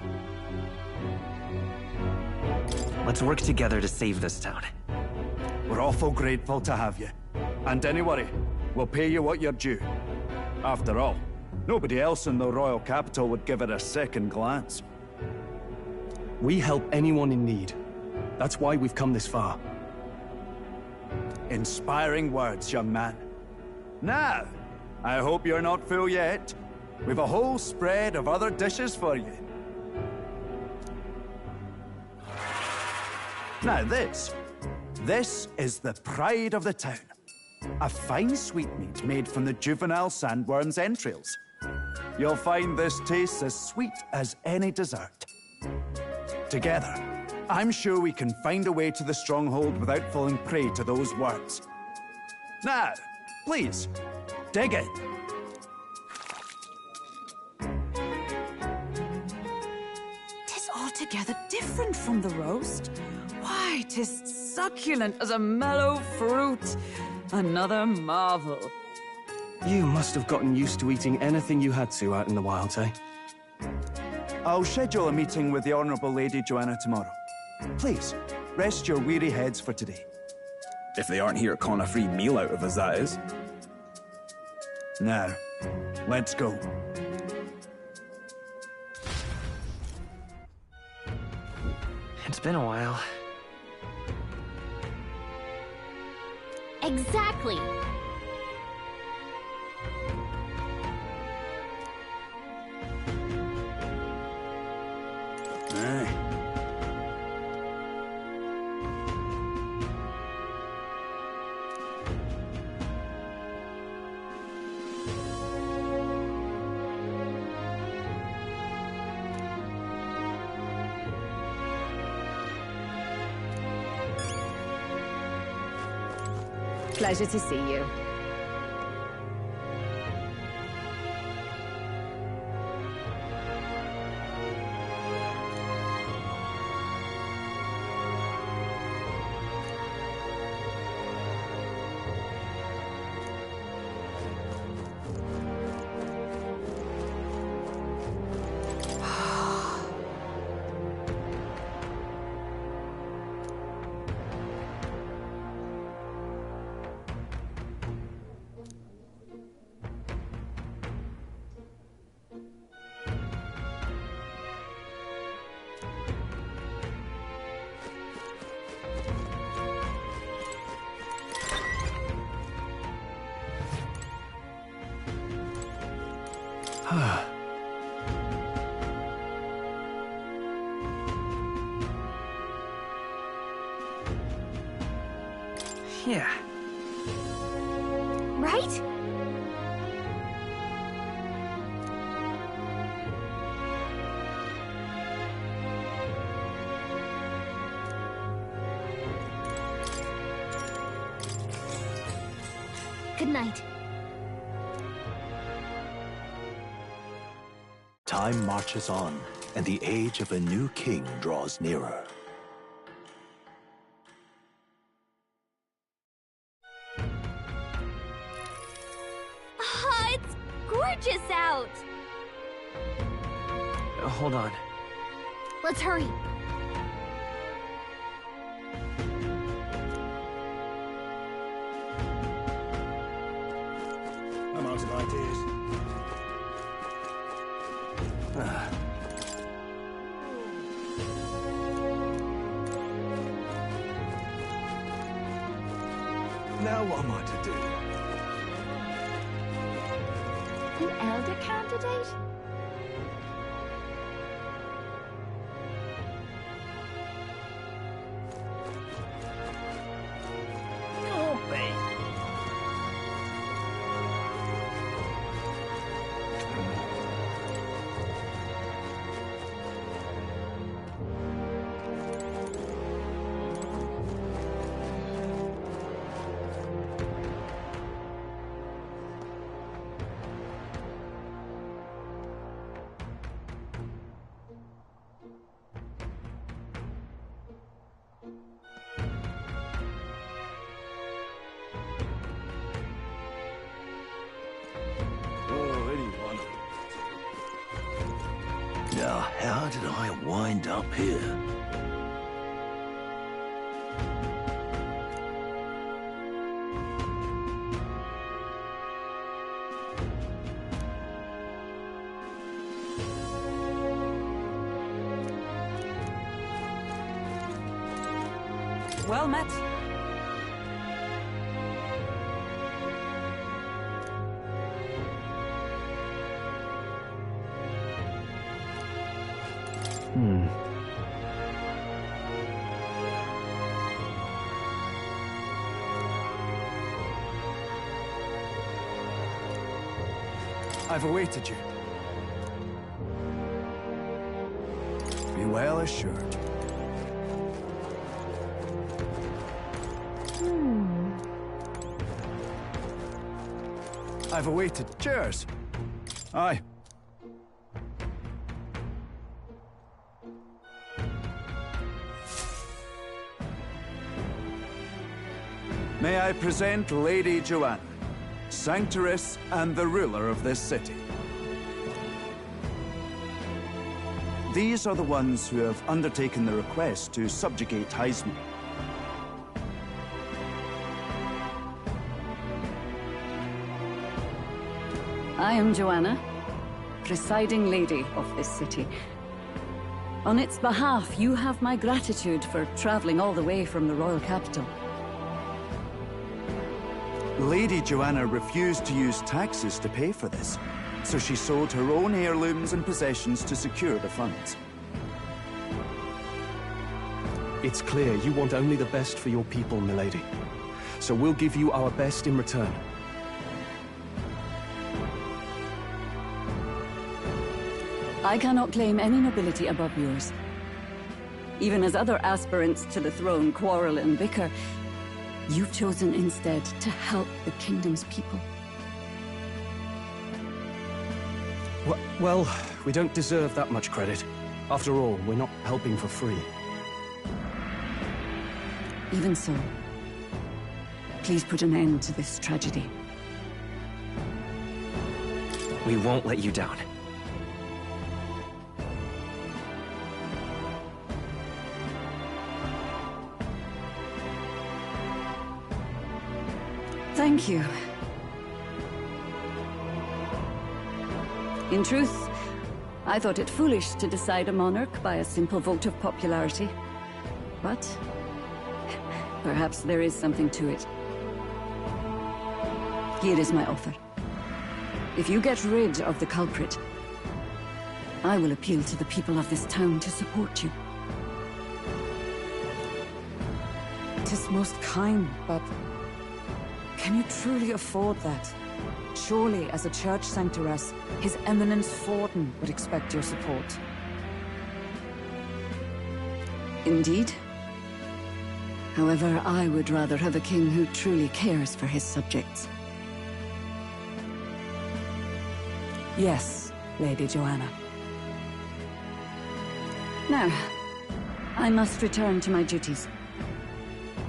Let's work together to save this town. We're awful grateful to have you. And don't worry, we'll pay you what you're due. After all, nobody else in the royal capital would give it a second glance. We help anyone in need. That's why we've come this far. Inspiring words, young man. Now, I hope you're not full yet. We've a whole spread of other dishes for you. Now this is the pride of the town. A fine sweetmeat made from the juvenile sandworm's entrails. You'll find this tastes as sweet as any dessert. Together, I'm sure we can find a way to the stronghold without falling prey to those words. Now, please, dig in. Tis altogether different from the roast. Why, 'tis succulent as a mellow fruit. Another marvel. You must have gotten used to eating anything you had to out in the wilds, eh? I'll schedule a meeting with the Honourable Lady Joanna tomorrow. Please, rest your weary heads for today. If they aren't here calling a free meal out of us, that is. Now, let's go. It's been a while. Exactly! Pleasure to see you. Yeah. Right? Good night. Time marches on, and the age of a new king draws nearer. It's gorgeous out! Hold on. Let's hurry. I'm out of ideas. Now what am I to do? An elder candidate? Now, how did I wind up here? Well met. I've awaited you. Be well assured. I've awaited. Cheers. Aye. May I present Lady Joanna, Sanctress and the ruler of this city. These are the ones who have undertaken the request to subjugate Hyzme. I am Joanna, presiding lady of this city. On its behalf, you have my gratitude for traveling all the way from the royal capital. Lady Joanna refused to use taxes to pay for this, so she sold her own heirlooms and possessions to secure the funds. It's clear you want only the best for your people, milady. So we'll give you our best in return. I cannot claim any nobility above yours. Even as other aspirants to the throne quarrel and bicker, You've chosen instead to help the kingdom's people. Well, we don't deserve that much credit. After all, we're not helping for free. Even so, please put an end to this tragedy. We won't let you down. Thank you. In truth, I thought it foolish to decide a monarch by a simple vote of popularity. But perhaps there is something to it. Here is my offer. If you get rid of the culprit, I will appeal to the people of this town to support you. 'Tis most kind, but can you truly afford that? Surely, as a church sanctoress, His Eminence Forden would expect your support. Indeed. However, I would rather have a king who truly cares for his subjects. Yes, Lady Joanna. Now, I must return to my duties.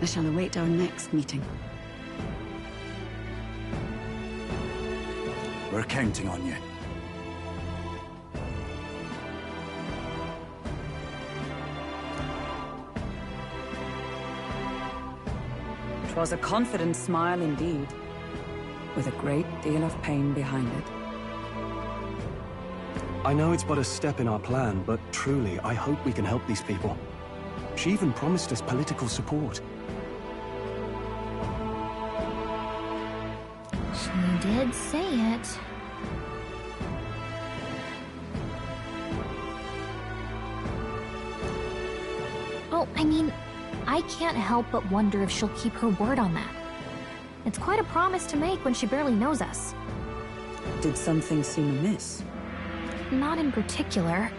I shall await our next meeting. We're counting on you. 'Twas a confident smile indeed, with a great deal of pain behind it. I know it's but a step in our plan, but truly, I hope we can help these people. She even promised us political support. She did say it. Oh, I mean, I can't help but wonder if she'll keep her word on that. It's quite a promise to make when she barely knows us. Did something seem amiss? Not in particular.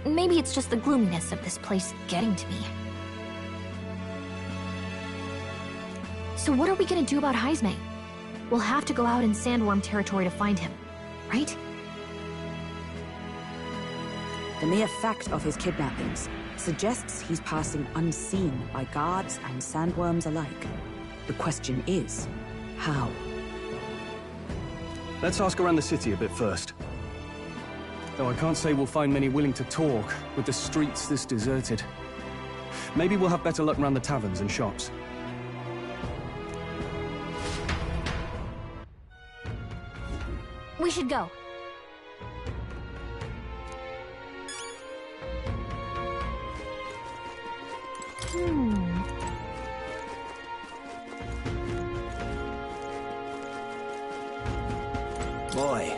Maybe it's just the gloominess of this place getting to me. So what are we gonna do about Heismay? We'll have to go out in Sandworm territory to find him, right? The mere fact of his kidnappings suggests he's passing unseen by guards and sandworms alike. The question is, how? Let's ask around the city a bit first. Though I can't say we'll find many willing to talk with the streets this deserted. Maybe we'll have better luck around the taverns and shops. We should go. Boy.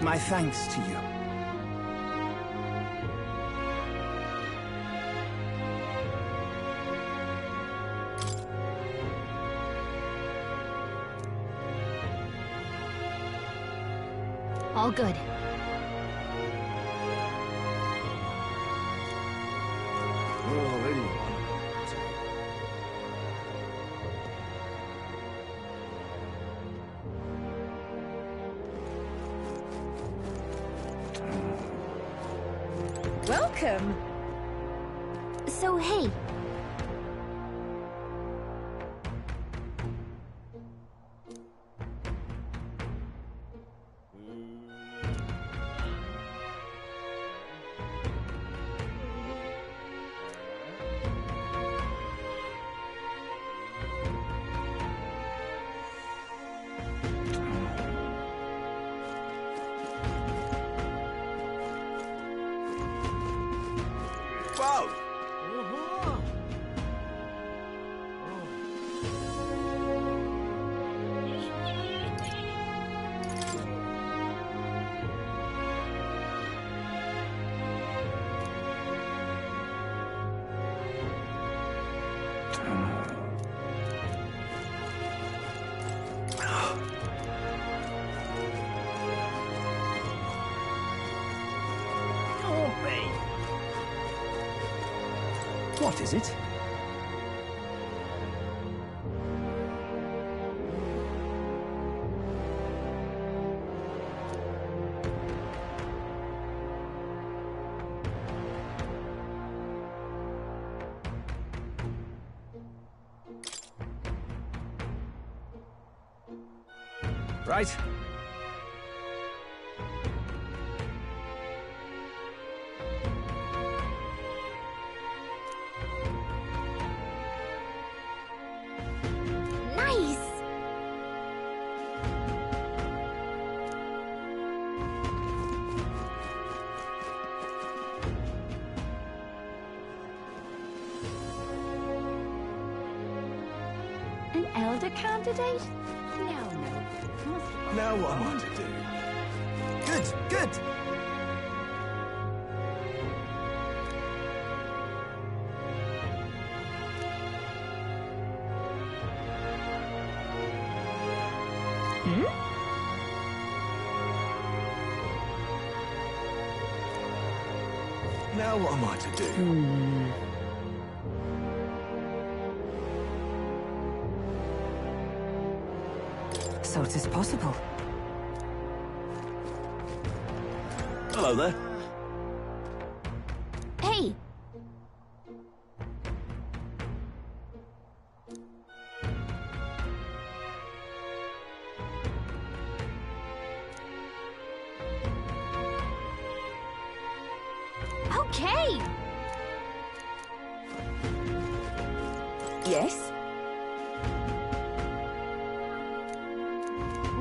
My thanks to you. All good. Welcome! So, hey. Whoa! What is it? Right. Nice! An elder candidate? No. Now what am I to do? Good, good! Now what am I to do? So it is possible. Hello there. Hey! Okay! Yes?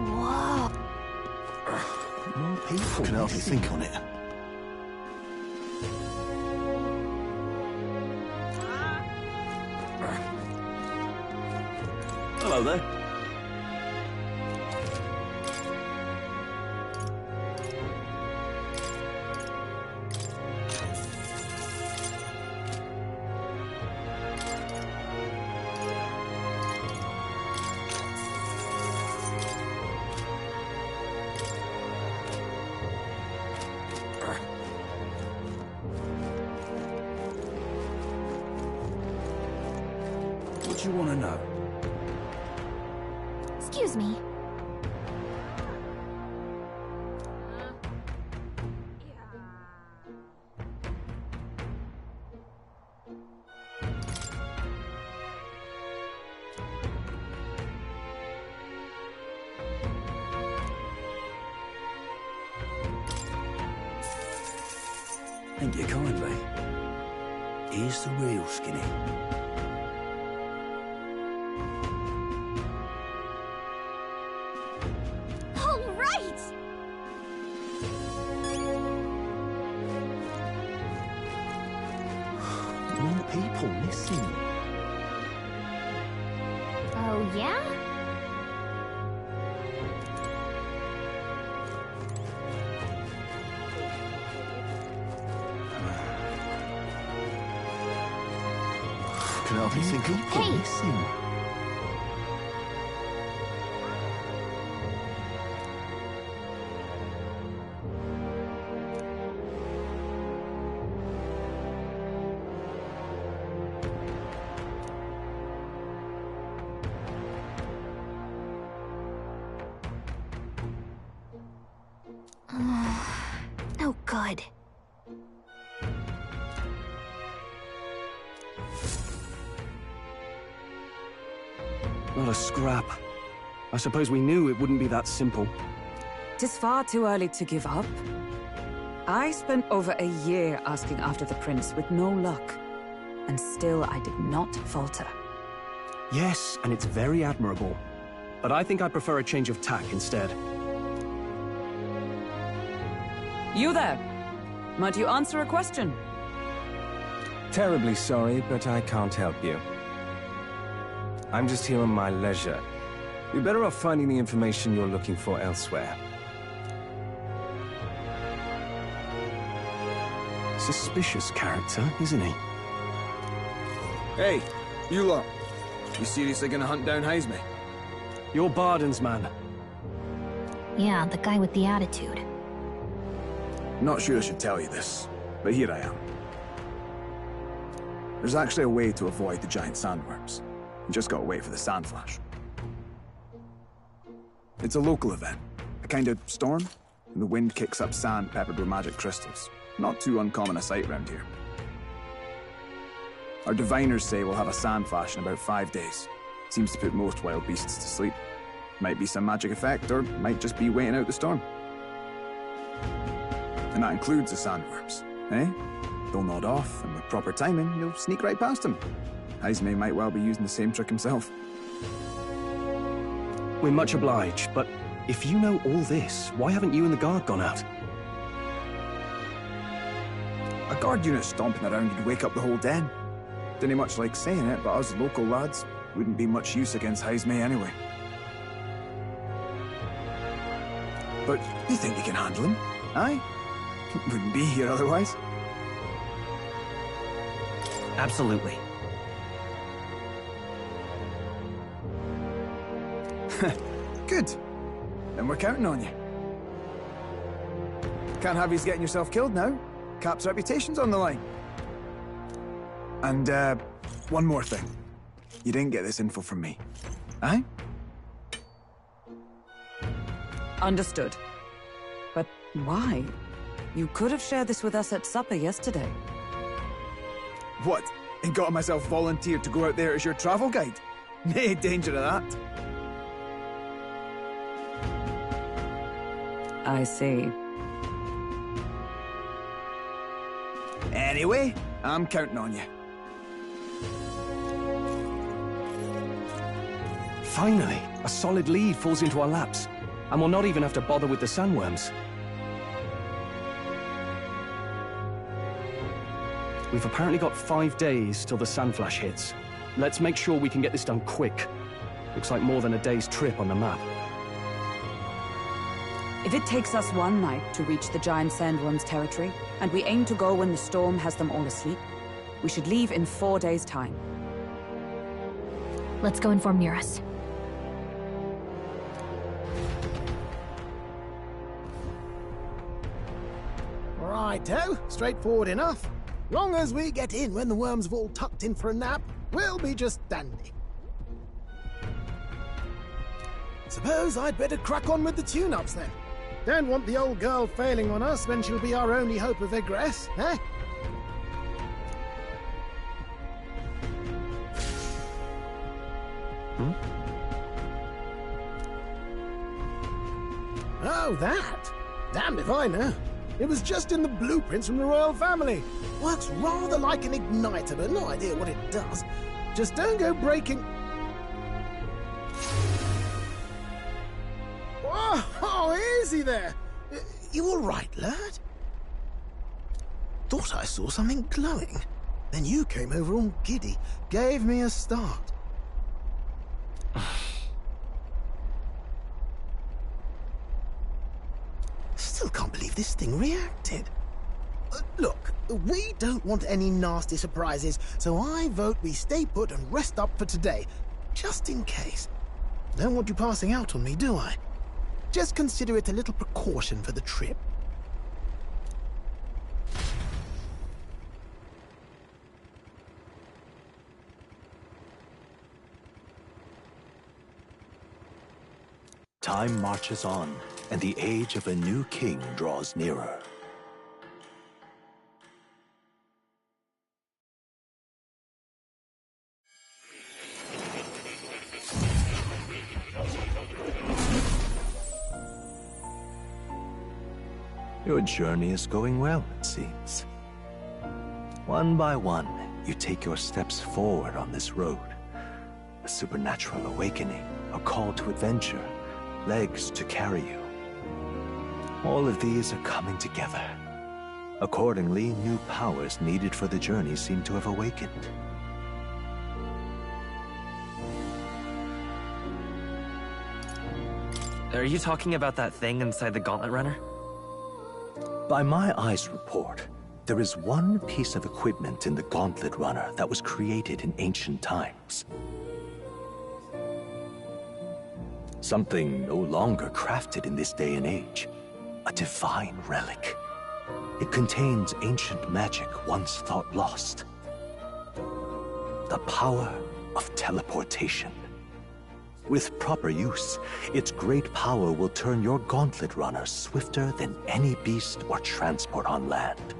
Whoa! More people can hardly think on it. Hello there. What do you want to know? Excuse me. Thank you kindly. Here's the real skinny. All right! More people missing. Oh, yeah? Can hardly think of people missing. No good. Not a scrap. I suppose we knew it wouldn't be that simple. Tis far too early to give up. I spent over a year asking after the prince with no luck. And still I did not falter. Yes, and it's very admirable. But I think I prefer a change of tack instead. You there! Might you answer a question? Terribly sorry, but I can't help you. I'm just here on my leisure. You're better off finding the information you're looking for elsewhere. Suspicious character, isn't he? Hey, you lot. You seriously gonna hunt down Heisme? You're Barden's man. Yeah, the guy with the attitude. Not sure I should tell you this, but here I am. There's actually a way to avoid the giant sandworms. You just gotta wait for the Sandflash. It's a local event, a kind of storm, and the wind kicks up sand peppered with magic crystals. Not too uncommon a sight around here. Our diviners say we'll have a Sandflash in about 5 days. Seems to put most wild beasts to sleep. Might be some magic effect, or might just be waiting out the storm. And that includes the sandworms, eh? They'll nod off, and with proper timing, you'll sneak right past them. Heismay might well be using the same trick himself. We're much obliged, but if you know all this, why haven't you and the guard gone out? A guard unit stomping around would wake up the whole den. Didn't much like saying it, but us local lads wouldn't be much use against Heismay anyway. But you think you can handle him? Aye? Wouldn't be here otherwise. Absolutely. Good. Then we're counting on you. Can't have you getting yourself killed now. Cap's reputation's on the line. And, one more thing. You didn't get this info from me. Aye? Understood. But why? You could have shared this with us at supper yesterday. What? And got myself volunteered to go out there as your travel guide? Nay danger of that. I see. Anyway, I'm counting on you. Finally, a solid lead falls into our laps, and we'll not even have to bother with the sandworms. We've apparently got 5 days till the Sandflash hits. Let's make sure we can get this done quick. Looks like more than a day's trip on the map. If it takes us one night to reach the giant sandworm's territory, and we aim to go when the storm has them all asleep, we should leave in 4 days' time. Let's go inform Nearest. Righto, straightforward enough. Long as we get in when the worms have all tucked in for a nap, we'll be just dandy. Suppose I'd better crack on with the tune-ups then. Don't want the old girl failing on us when she'll be our only hope of egress, eh? Oh, that? Damned if I know. It was just in the blueprints from the royal family. Works rather like an igniter, but no idea what it does. Just don't go breaking... Oh, easy there. You all right, lad? Thought I saw something glowing. Then you came over all giddy, gave me a start. Still can't believe this thing reacted. Look, we don't want any nasty surprises, so I vote we stay put and rest up for today, just in case. Don't want you passing out on me, do I? Just consider it a little precaution for the trip. Time marches on, and the age of a new king draws nearer. Your journey is going well, it seems. One by one, you take your steps forward on this road. A supernatural awakening, a call to adventure, legs to carry you. All of these are coming together. Accordingly, new powers needed for the journey seem to have awakened. Are you talking about that thing inside the Gauntlet Runner? By my eyes report, there is one piece of equipment in the Gauntlet Runner that was created in ancient times. Something no longer crafted in this day and age. A divine relic. It contains ancient magic once thought lost. the power of teleportation. With proper use, its great power will turn your gauntlet runner swifter than any beast or transport on land.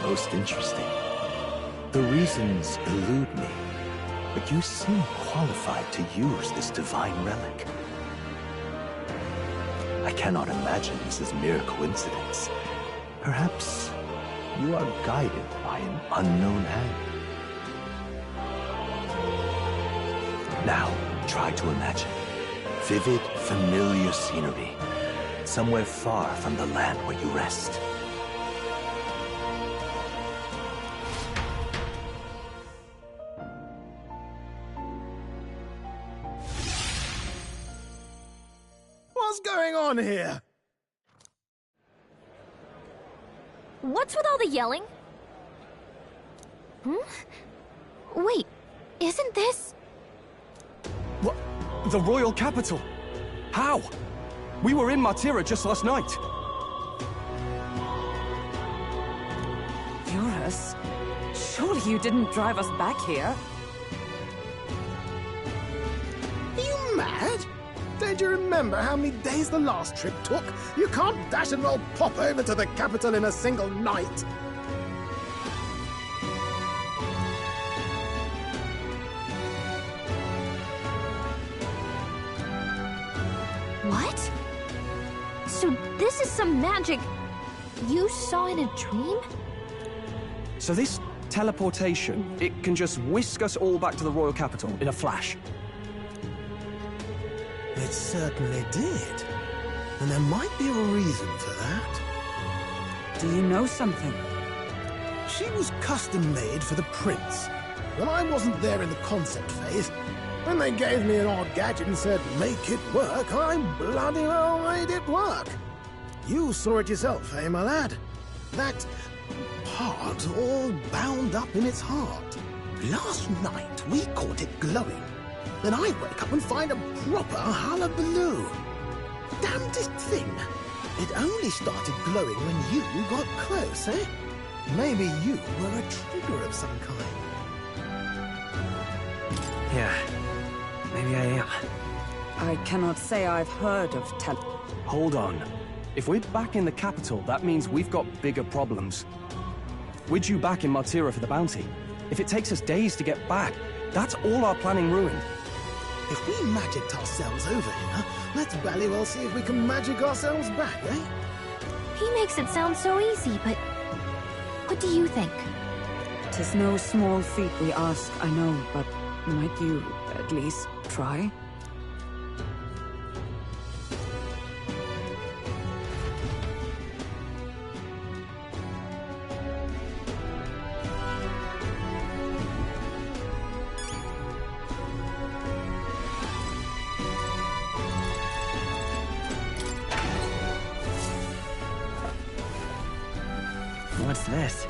Most interesting. The reasons elude me, but you seem qualified to use this divine relic. I cannot imagine this is mere coincidence. Perhaps you are guided by an unknown hand. Now, try to imagine vivid, familiar scenery, somewhere far from the land where you rest. What's going on here? What's with all the yelling? Wait, isn't this... What? The royal capital? How? We were in Martira just last night. Eurus? Surely you didn't drive us back here? Are you mad? Don't you remember how many days the last trip took? You can't dash and roll pop over to the capital in a single night. What? So this is some magic you saw in a dream? So this teleportation, it can just whisk us all back to the royal capital in a flash. It certainly did. And there might be a reason for that. Do you know something? She was custom-made for the prince. When I wasn't there in the concept phase, when they gave me an odd gadget and said, make it work, I bloody well made it work. You saw it yourself, eh, my lad? That part all bound up in its heart. Last night, we caught it glowing. Then I wake up and find a proper hullabaloo. Damnedest thing. It only started glowing when you got close, eh? Maybe you were a trigger of some kind. Yeah, maybe I am. I cannot say I've heard of Hold on. If we're back in the capital, that means we've got bigger problems. We're due back in Martira for the bounty. If it takes us days to get back, that's all our planning ruined. If we magicked ourselves over here, let's bally well see if we can magic ourselves back, eh? He makes it sound so easy, but... what do you think? 'Tis no small feat we ask, I know, but might you at least try? What's this?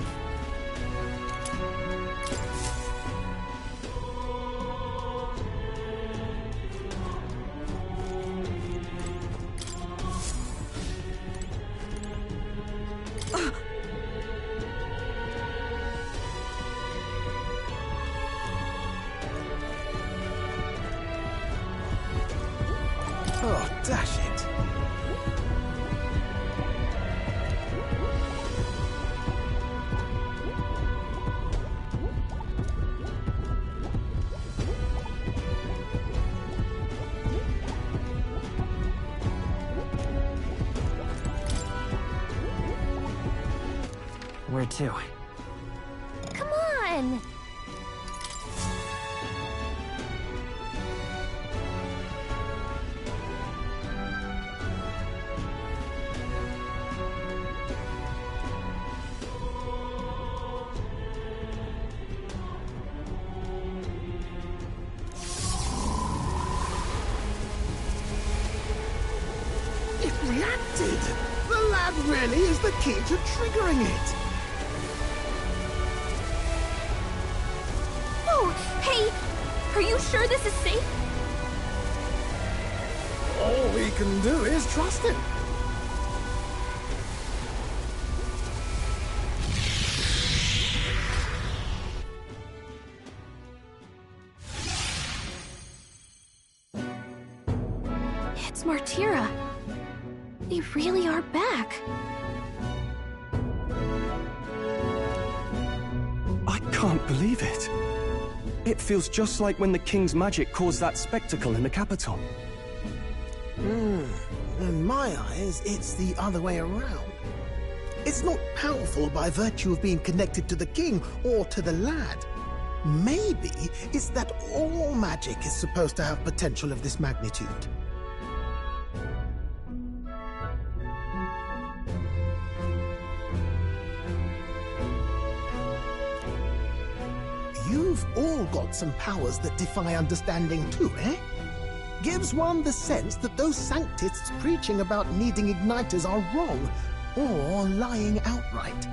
Oh, dash it. Where to? Come on! It reacted! The lad really is the key to triggering it! Oh, hey! Are you sure this is safe? All we can do is trust him. It's Martira. They really are back. I can't believe it. It feels just like when the king's magic caused that spectacle in the capital. In my eyes, it's the other way around. It's not powerful by virtue of being connected to the king or to the lad. Maybe it's that all magic is supposed to have potential of this magnitude. You've all got some powers that defy understanding too, eh? Gives one the sense that those sanctists preaching about needing igniters are wrong, or lying outright.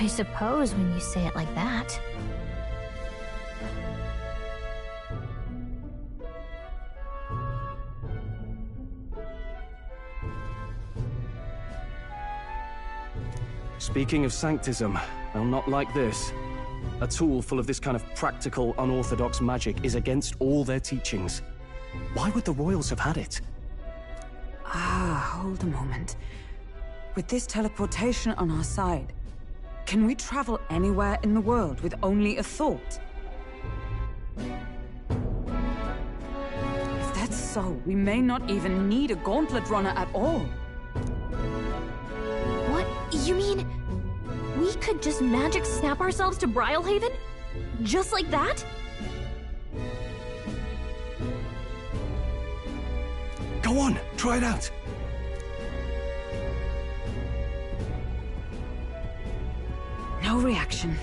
I suppose when you say it like that. Speaking of sanctism, well, not like this. A tool full of this kind of practical, unorthodox magic is against all their teachings. Why would the royals have had it? Hold a moment. With this teleportation on our side, can we travel anywhere in the world with only a thought? If that's so, we may not even need a gauntlet runner at all. What? You mean we could just magic snap ourselves to Brialhaven? Just like that? Go on, try it out. No reaction.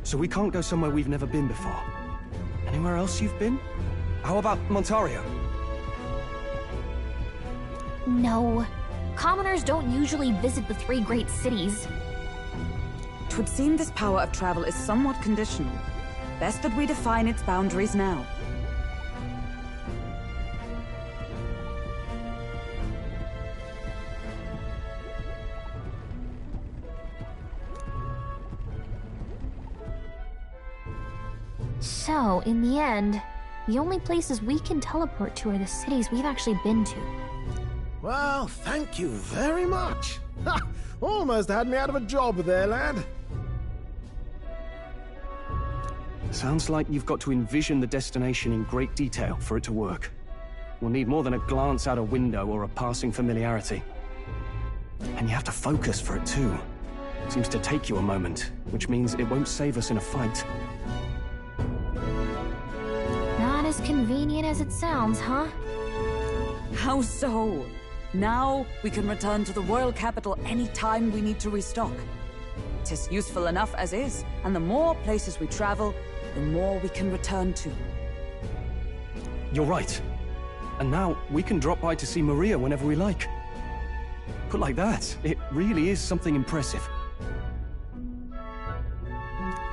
So we can't go somewhere we've never been before. Anywhere else you've been? How about Montario? No. Commoners don't usually visit the three great cities. 'Twould seem this power of travel is somewhat conditional. Best that we define its boundaries now. So, in the end, the only places we can teleport to are the cities we've actually been to. Well, thank you very much. Ha! Almost had me out of a job there, lad. Sounds like you've got to envision the destination in great detail for it to work. We'll need more than a glance out a window or a passing familiarity. And you have to focus for it too. Seems to take you a moment, which means it won't save us in a fight. Not as convenient as it sounds, huh? How so? Now we can return to the royal capital any time we need to restock. It is useful enough as is, and the more places we travel, the more we can return to. You're right. And now we can drop by to see Maria whenever we like. Put like that, it really is something impressive.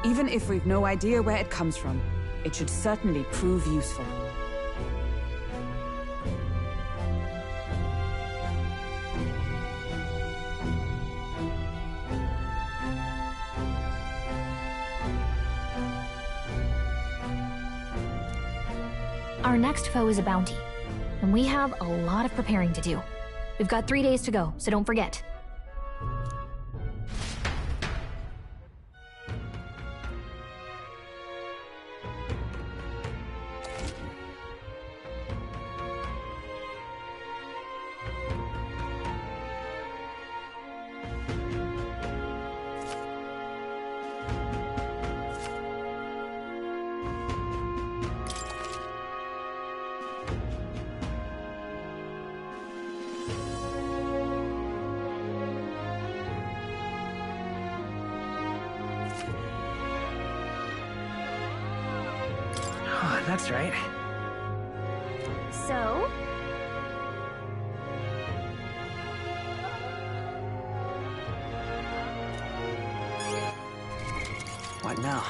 Even if we've no idea where it comes from, it should certainly prove useful. Our next foe is a bounty, and we have a lot of preparing to do. We've got 3 days to go, so don't forget. That's right. So? What now?